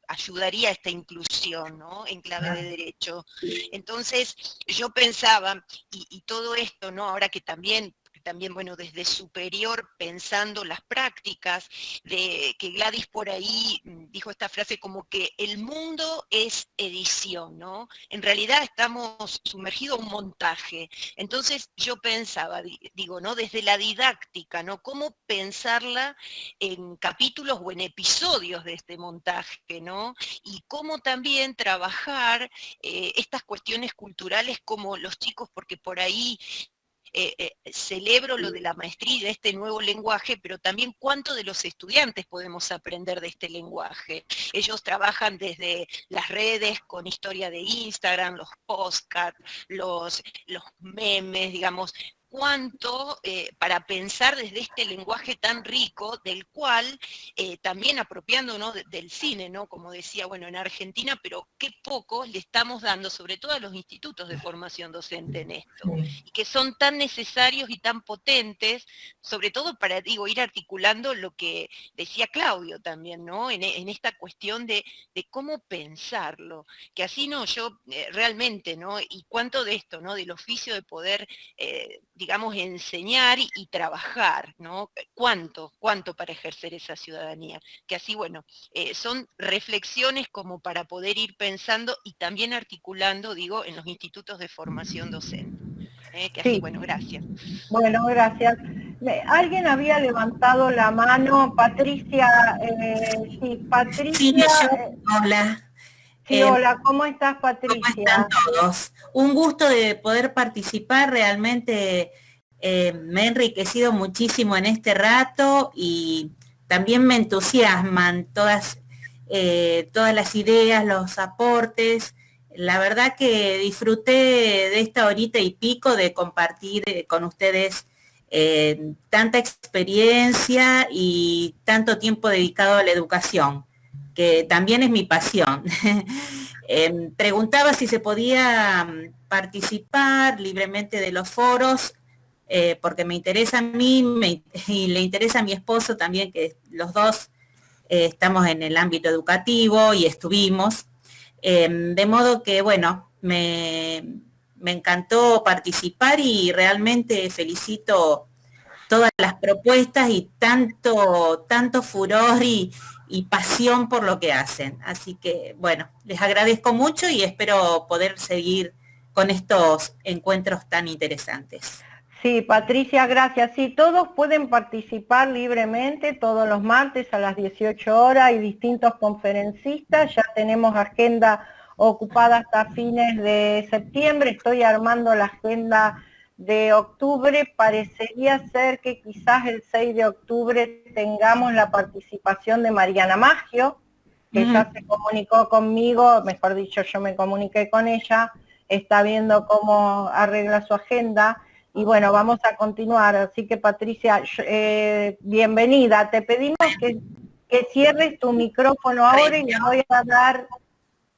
ayudaría a esta inclusión, ¿no? En clave de derecho. Entonces, yo pensaba, y todo esto, ¿no? Ahora que también, bueno, desde superior, pensando las prácticas, de que Gladys por ahí dijo esta frase como que el mundo es edición, ¿no? En realidad estamos sumergidos en un montaje. Entonces yo pensaba, digo, ¿no? Desde la didáctica, ¿no? Cómo pensarla en capítulos o en episodios de este montaje, ¿no? Y cómo también trabajar estas cuestiones culturales como los chicos, porque por ahí celebro lo de la maestría y de este nuevo lenguaje, pero también cuánto de los estudiantes podemos aprender de este lenguaje. Ellos trabajan desde las redes con historia de Instagram, los podcasts, los memes, digamos, cuánto para pensar desde este lenguaje tan rico, del cual también apropiándonos del cine, ¿no? Como decía, bueno, en Argentina, pero qué poco le estamos dando, sobre todo a los institutos de formación docente en esto, y que son tan necesarios y tan potentes, sobre todo para, digo, ir articulando lo que decía Claudio también, ¿no? En esta cuestión de cómo pensarlo, que así no, yo realmente, ¿no? Y cuánto de esto, ¿no? Del oficio de poder digamos, enseñar y trabajar, ¿no? ¿Cuánto para ejercer esa ciudadanía? Que así, bueno, son reflexiones como para poder ir pensando y también articulando, digo, en los institutos de formación docente. Que así, sí, bueno, gracias. bueno, gracias. Alguien había levantado la mano, Patricia, sí, Sí, Patricia, yo, hola, sí, hola, ¿cómo estás, ¿cómo están Patricia? todos? Un gusto de poder participar, realmente me he enriquecido muchísimo en este rato y también me entusiasman todas las ideas, los aportes. La verdad que disfruté de esta horita y pico de compartir con ustedes tanta experiencia y tanto tiempo dedicado a la educación, que también es mi pasión. Preguntaba si se podía participar libremente de los foros, porque me interesa a mí y le interesa a mi esposo también, que los dos estamos en el ámbito educativo y estuvimos. De modo que, bueno, me encantó participar y realmente felicito todas las propuestas y tanto furor y pasión por lo que hacen. Así que, bueno, les agradezco mucho y espero poder seguir con estos encuentros tan interesantes. Sí, Patricia, gracias. Sí, todos pueden participar libremente todos los martes a las 18 horas. Hay distintos conferencistas, ya tenemos agenda ocupada hasta fines de septiembre. Estoy armando la agenda de octubre. Parecería ser que quizás el 6 de octubre tengamos la participación de Mariana Maggio, que ya se comunicó conmigo, mejor dicho, yo me comuniqué con ella, está viendo cómo arregla su agenda. Y bueno, vamos a continuar, así que Patricia, bienvenida. Te pedimos que cierres tu micrófono ahora y le voy a dar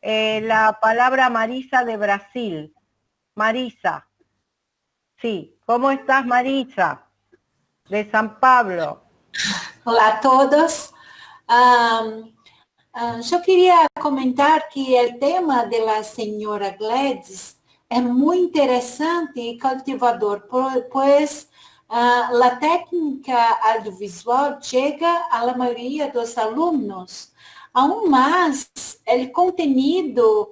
la palabra a Marisa de Brasil. Marisa. Sí, ¿cómo estás, Marisa? De San Pablo. Olá a todos. Yo quería comentar que el tema de la señora Gladys es muy interesante y cautivador, pues la técnica audiovisual llega a la mayoría de los alumnos. Aún más, si el contenido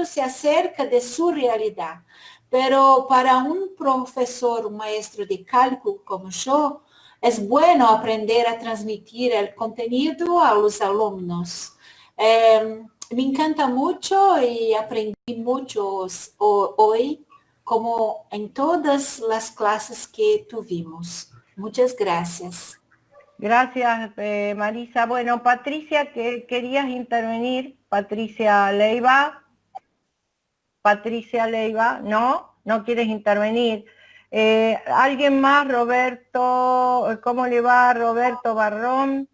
se acerca de su realidad. Pero para un profesor, un maestro de cálculo como yo, es bueno aprender a transmitir el contenido a los alumnos. Me encanta mucho y aprendí mucho hoy, como en todas las clases que tuvimos. Muchas gracias. Gracias, Marisa. Bueno, Patricia, que querías intervenir. Patricia Leiva. Patricia Leiva, no quieres intervenir. ¿Alguien más? Roberto, ¿cómo le va? Roberto Barrón,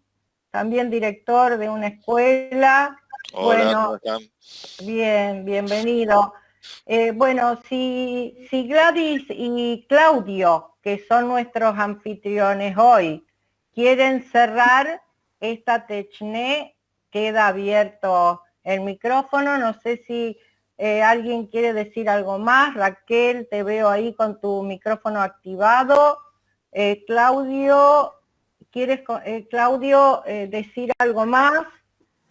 también director de una escuela. Hola, bueno, ¿cómo están? Bien, bienvenido. Bueno, si Gladys y Claudio, que son nuestros anfitriones hoy, quieren cerrar esta techné, queda abierto el micrófono. No sé si alguien quiere decir algo más. Raquel, te veo ahí con tu micrófono activado. Claudio, ¿quieres decir algo más?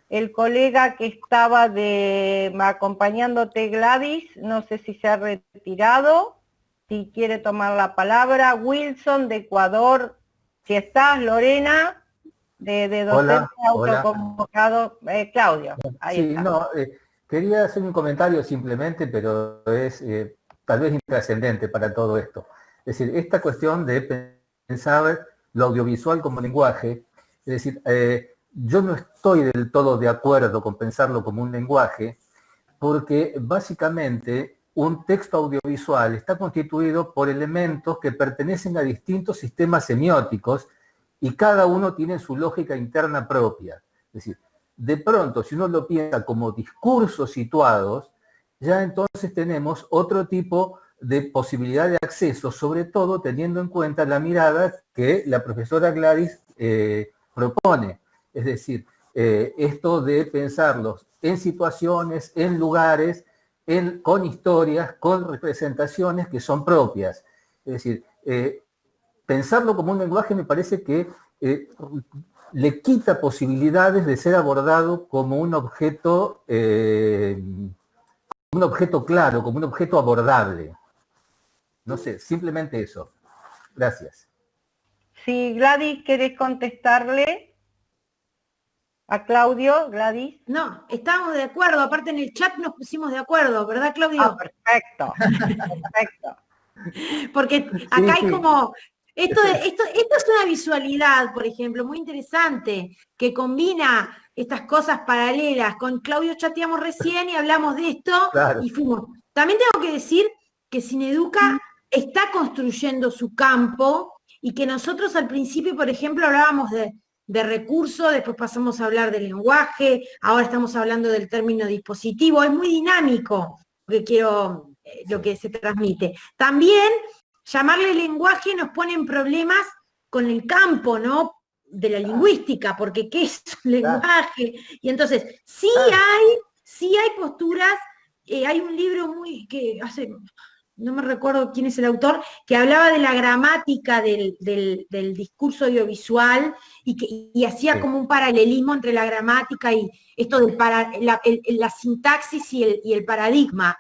El colega que estaba acompañándote, Gladys, no sé si se ha retirado, si quiere tomar la palabra. Wilson, de Ecuador, si estás. Lorena, de docente autoconvocado. Claudio, ahí sí, está. No, quería hacer un comentario simplemente, pero es tal vez intrascendente para todo esto. Es decir, esta cuestión de pensar lo audiovisual como lenguaje, es decir, yo no estoy del todo de acuerdo con pensarlo como un lenguaje, porque básicamente un texto audiovisual está constituido por elementos que pertenecen a distintos sistemas semióticos y cada uno tiene su lógica interna propia. Es decir, de pronto, si uno lo piensa como discursos situados, ya entonces tenemos otro tipo de posibilidad de acceso, sobre todo teniendo en cuenta la mirada que la profesora Gladys propone. Es decir, esto de pensarlos en situaciones, en lugares, con historias, con representaciones que son propias. Es decir, pensarlo como un lenguaje me parece que le quita posibilidades de ser abordado como un objeto claro, como un objeto abordable. No sé, simplemente eso. Gracias. Si Gladys, ¿querés contestarle a Claudio? Gladys. No, estamos de acuerdo, aparte en el chat nos pusimos de acuerdo, ¿verdad, Claudio? Ah, perfecto, perfecto. Porque acá hay como... Esto es una visualidad, por ejemplo, muy interesante, que combina estas cosas paralelas. Con Claudio chateamos recién y hablamos de esto, claro. Y fuimos. También tengo que decir que Sineduca está construyendo su campo y que nosotros al principio, por ejemplo, hablábamos de recursos, después pasamos a hablar de lenguaje, ahora estamos hablando del término dispositivo. Es muy dinámico lo que se transmite. También llamarle lenguaje nos pone en problemas con el campo, ¿no? De la lingüística, porque ¿qué es un lenguaje? Y entonces, sí hay posturas, hay un libro que hace, no me recuerdo quién es el autor, que hablaba de la gramática del discurso audiovisual y hacía como un paralelismo entre la gramática y esto la sintaxis y el paradigma,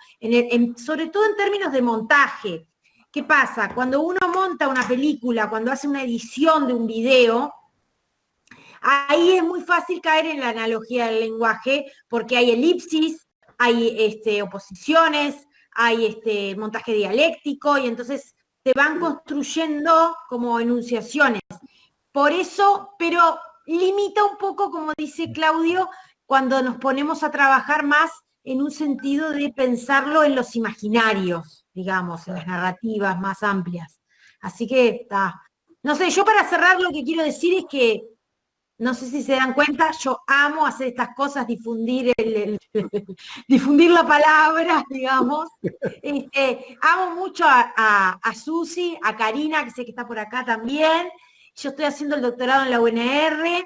sobre todo en términos de montaje. ¿Qué pasa? Cuando uno monta una película, cuando hace una edición de un video, ahí es muy fácil caer en la analogía del lenguaje, porque hay elipsis, hay oposiciones, hay montaje dialéctico, y entonces se van construyendo como enunciaciones. Por eso, pero limita un poco, como dice Claudio, cuando nos ponemos a trabajar más en un sentido de pensarlo en los imaginarios, digamos, en las narrativas más amplias. Así que, no sé, yo para cerrar lo que quiero decir es que, no sé si se dan cuenta, yo amo hacer estas cosas, difundir difundir la palabra, digamos. Amo mucho a Susi, a Karina, que sé que está por acá también. Yo estoy haciendo el doctorado en la UNR,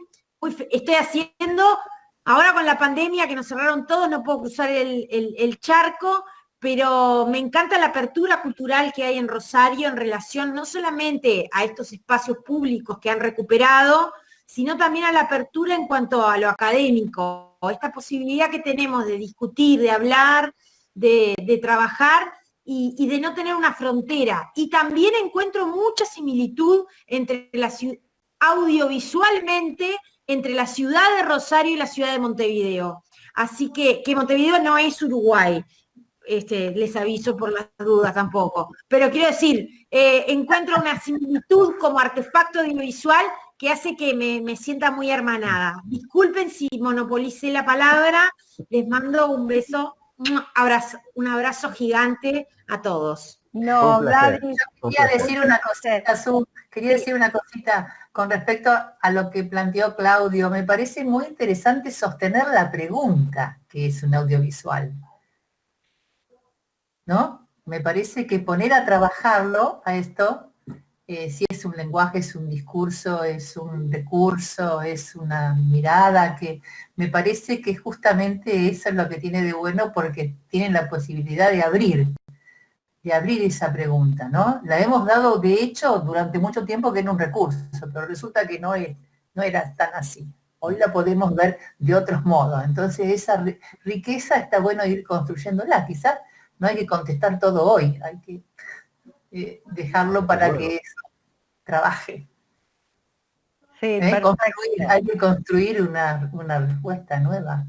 estoy haciendo, ahora con la pandemia que nos cerraron todos, no puedo cruzar el charco, pero me encanta la apertura cultural que hay en Rosario en relación no solamente a estos espacios públicos que han recuperado, sino también a la apertura en cuanto a lo académico, esta posibilidad que tenemos de discutir, de hablar, de trabajar y de no tener una frontera. Y también encuentro mucha similitud audiovisualmente entre la ciudad de Rosario y la ciudad de Montevideo. Así que Montevideo no es Uruguay. Les aviso por las dudas tampoco. Pero quiero decir, encuentro una similitud como artefacto audiovisual que hace que me sienta muy hermanada. Disculpen si monopolicé la palabra, les mando un beso, un abrazo gigante a todos. No, Gladys, Quería decir una cosita, Su, quería decir una cosita con respecto a lo que planteó Claudio. Me parece muy interesante sostener la pregunta que es un audiovisual, ¿no? Me parece que poner a trabajarlo a esto, si es un lenguaje, es un discurso, es un recurso, es una mirada, que me parece que justamente eso es lo que tiene de bueno, porque tienen la posibilidad de abrir esa pregunta, ¿no? La hemos dado, de hecho, durante mucho tiempo que era un recurso, pero resulta que no era tan así. Hoy la podemos ver de otros modos. Entonces, esa riqueza está bueno ir construyéndola. Quizás no hay que contestar todo hoy, hay que dejarlo para que eso trabaje. Sí, hay que construir una respuesta nueva.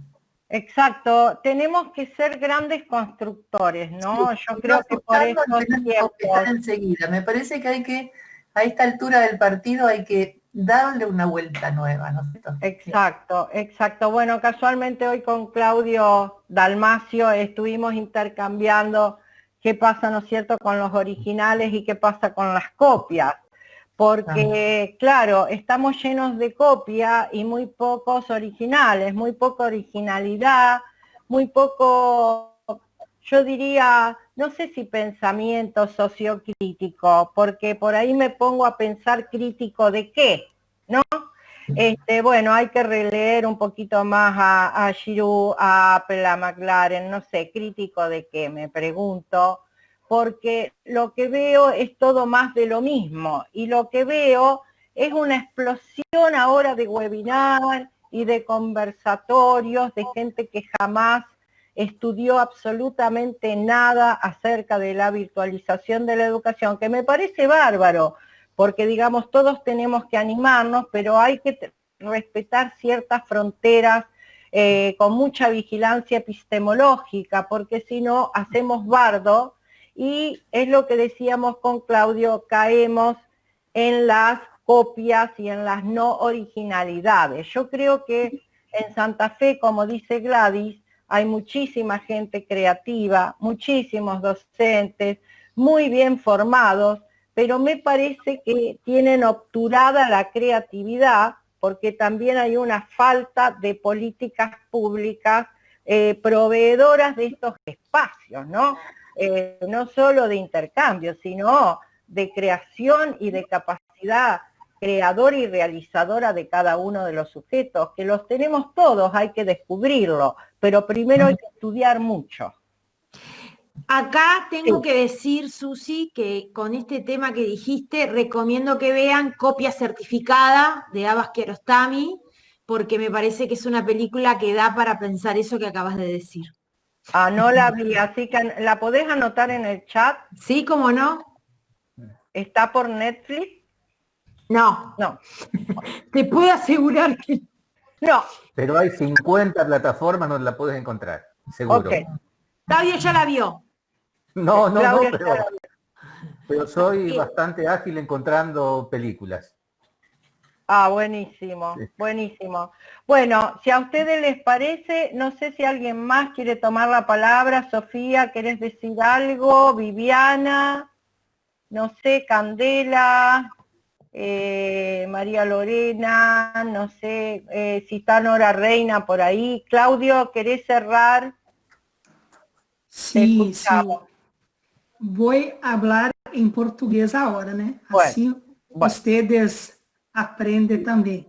Exacto, tenemos que ser grandes constructores, ¿no? Sí, yo creo que por estos tiempos... enseguida. Me parece que hay que, a esta altura del partido, hay que darle una vuelta nueva, ¿no es cierto? Exacto, exacto. Bueno, casualmente hoy con Claudio Dalmacio estuvimos intercambiando qué pasa, ¿no es cierto?, con los originales y qué pasa con las copias. Porque, claro, estamos llenos de copia y muy pocos originales, muy poca originalidad, muy poco, yo diría, no sé si pensamiento sociocrítico, porque por ahí me pongo a pensar crítico de qué, ¿no? Bueno, hay que releer un poquito más a Giroud, a Apple, a McLaren, no sé, crítico de qué, me pregunto, porque lo que veo es todo más de lo mismo, y lo que veo es una explosión ahora de webinar y de conversatorios de gente que jamás estudió absolutamente nada acerca de la virtualización de la educación, que me parece bárbaro, porque digamos todos tenemos que animarnos, pero hay que respetar ciertas fronteras con mucha vigilancia epistemológica, porque si no hacemos bardo. Y es lo que decíamos con Claudio, caemos en las copias y en las no originalidades. Yo creo que en Santa Fe, como dice Gladys, hay muchísima gente creativa, muchísimos docentes, muy bien formados, pero me parece que tienen obturada la creatividad porque también hay una falta de políticas públicas proveedoras de estos espacios, ¿no? No solo de intercambio, sino de creación y de capacidad creadora y realizadora de cada uno de los sujetos, que los tenemos todos, hay que descubrirlo, pero primero hay que estudiar mucho. Acá tengo que decir, Susi, que con este tema que dijiste, recomiendo que vean Copia Certificada de Abbas Kiarostami, porque me parece que es una película que da para pensar eso que acabas de decir. Ah, no la vi, así que ¿la podés anotar en el chat? Sí, ¿cómo no? ¿Está por Netflix? No. No. Te puedo asegurar que no. Pero hay 50 plataformas donde la puedes encontrar, seguro. Okay. Claudia ya la vio. No, pero soy bastante ágil encontrando películas. Ah, buenísimo, sí. Buenísimo. Bueno, si a ustedes les parece, no sé si alguien más quiere tomar la palabra. Sofía, ¿querés decir algo? Viviana, no sé, Candela, María Lorena, no sé si está Nora Reina por ahí. Claudio, ¿querés cerrar? Sí, sí. Voy a hablar en portugués ahora, ¿no? Así ustedes aprendem também.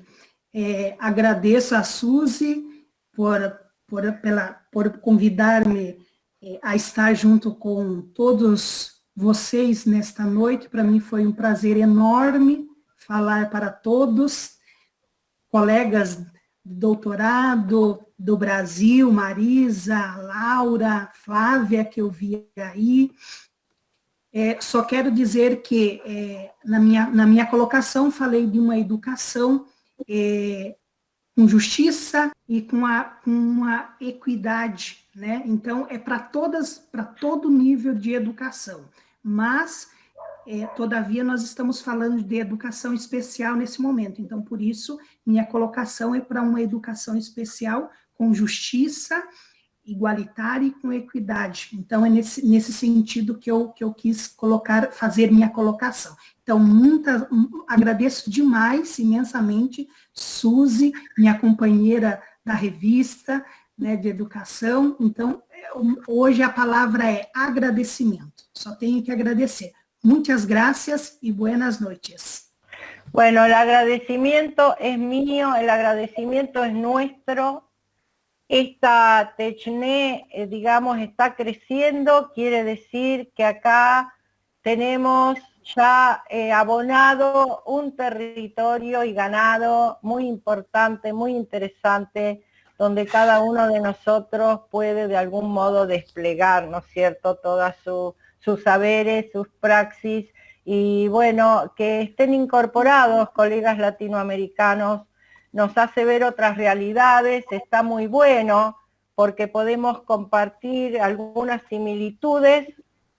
Agradeço a Suzy por convidar-me a estar junto com todos vocês nesta noite. Para mim foi um prazer enorme falar para todos, colegas de doutorado do Brasil, Marisa, Laura, Flávia, que eu vi aí. Só quero dizer que na minha colocação falei de uma educação com justiça e com uma equidade, né? Então, para todo nível de educação. Mas todavia nós estamos falando de educação especial nesse momento, então por isso minha colocação é para uma educação especial com justiça, igualitária e com equidade. Então é nesse sentido que eu quis fazer minha colocação. Então agradeço demais, imensamente, Suzy, minha companheira da revista, né, de educação. Então hoje a palavra é agradecimento. Só tenho que agradecer. Muchas gracias y buenas noches. Bueno, el agradecimiento es mío, el agradecimiento es nuestro. Esta Techné, digamos, está creciendo, quiere decir que acá tenemos ya abonado un territorio y ganado muy importante, muy interesante, donde cada uno de nosotros puede de algún modo desplegar, ¿no es cierto?, todas sus saberes, sus praxis, y bueno, que estén incorporados colegas latinoamericanos nos hace ver otras realidades, está muy bueno, porque podemos compartir algunas similitudes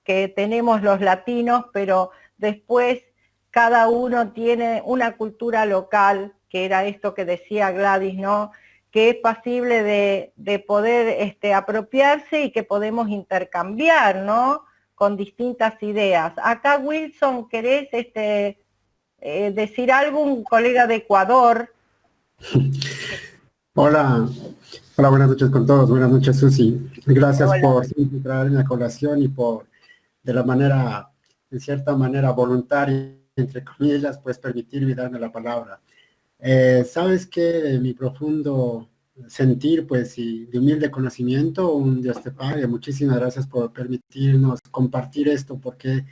que tenemos los latinos, pero después cada uno tiene una cultura local, que era esto que decía Gladys, ¿no?, que es pasible de poder apropiarse y que podemos intercambiar, ¿no?, con distintas ideas. Acá, Wilson, ¿querés decir algo? Un colega de Ecuador. Hola, hola, buenas noches con todos. Buenas noches, Susi. Gracias por traerme a colación y por, de cierta manera voluntaria, entre comillas, pues permitirme darme la palabra. Sabes que mi profundo sentir, pues, y de humilde conocimiento, un Dios te pague. Muchísimas gracias por permitirnos compartir esto, porque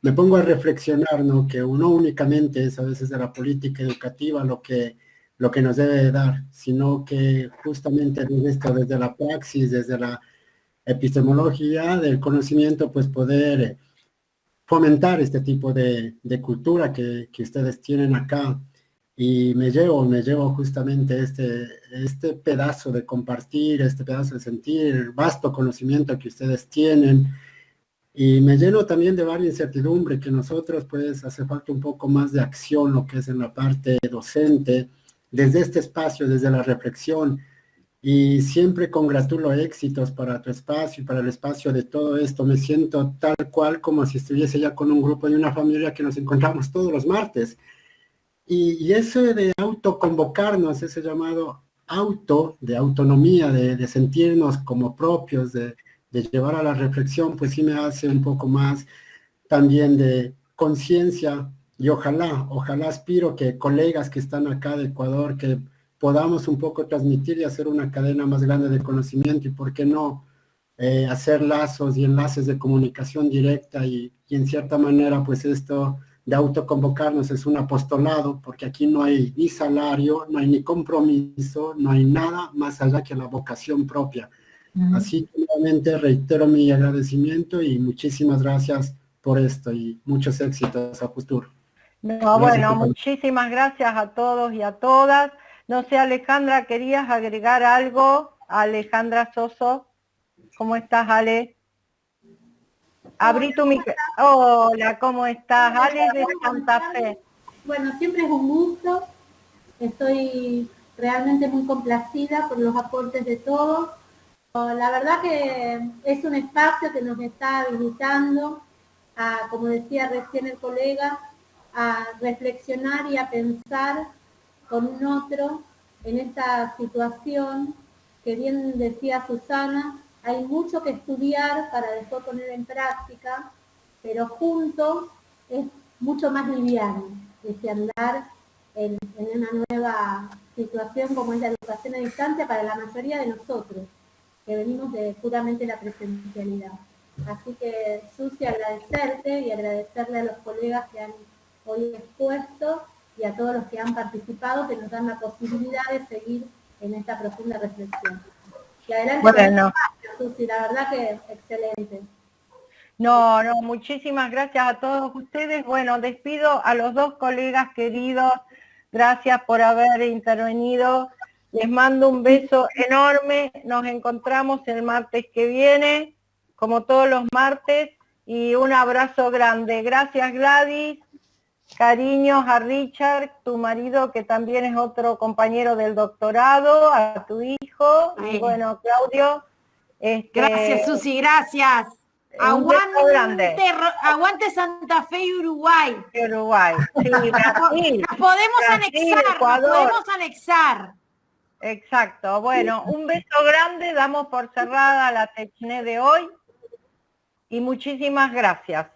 me pongo a reflexionar, ¿no?, que no únicamente es a veces de la política educativa lo que nos debe dar, sino que justamente desde esto, desde la praxis, desde la epistemología del conocimiento, pues poder fomentar este tipo de cultura que ustedes tienen acá. Y me llevo justamente este pedazo de compartir, este pedazo de sentir, el vasto conocimiento que ustedes tienen. Y me lleno también de varias incertidumbre que nosotros, pues, hace falta un poco más de acción, lo que es en la parte docente, desde este espacio, desde la reflexión. Y siempre congratulo éxitos para tu espacio y para el espacio de todo esto. Me siento tal cual como si estuviese ya con un grupo de una familia que nos encontramos todos los martes. Y eso de autoconvocarnos, ese llamado de autonomía, de sentirnos como propios, de llevar a la reflexión, pues sí me hace un poco más también de conciencia, y ojalá aspiro que colegas que están acá de Ecuador, que podamos un poco transmitir y hacer una cadena más grande de conocimiento, y por qué no hacer lazos y enlaces de comunicación directa, y en cierta manera, pues esto de autoconvocarnos es un apostolado, porque aquí no hay ni salario, no hay ni compromiso, no hay nada más allá que la vocación propia. Así que nuevamente reitero mi agradecimiento y muchísimas gracias por esto y muchos éxitos a futuro. No, bueno, muchísimas gracias a todos y a todas. No sé, Alejandra, ¿querías agregar algo? Alejandra Soso, ¿cómo estás, Ale? Abrí tu micrófono. Hola, ¿cómo estás? Ale de Santa Fe. Bueno, siempre es un gusto. Estoy realmente muy complacida por los aportes de todos. La verdad que es un espacio que nos está habilitando a, como decía recién el colega, a reflexionar y a pensar con un otro en esta situación que bien decía Susana. Hay mucho que estudiar para después poner en práctica, pero juntos es mucho más liviano que andar en una nueva situación como es la educación a distancia para la mayoría de nosotros, que venimos de puramente la presencialidad. Así que, Susi, agradecerte y agradecerle a los colegas que han hoy expuesto y a todos los que han participado, que nos dan la posibilidad de seguir en esta profunda reflexión. Y adelante, bueno, Susi, la verdad que excelente. No, muchísimas gracias a todos ustedes. Bueno, despido a los dos colegas queridos. Gracias por haber intervenido. Les mando un beso enorme. Nos encontramos el martes que viene, como todos los martes, y un abrazo grande. Gracias, Gladys. Cariños a Richard, tu marido, que también es otro compañero del doctorado, a tu hijo. Y bueno, Claudio. Gracias, Susi, gracias. Aguante Santa Fe y Uruguay. Uruguay, sí, Brasil. Nos podemos anexar, Ecuador. nos podemos anexar. Exacto, bueno, un beso grande, damos por cerrada la TECHNE de hoy y muchísimas gracias.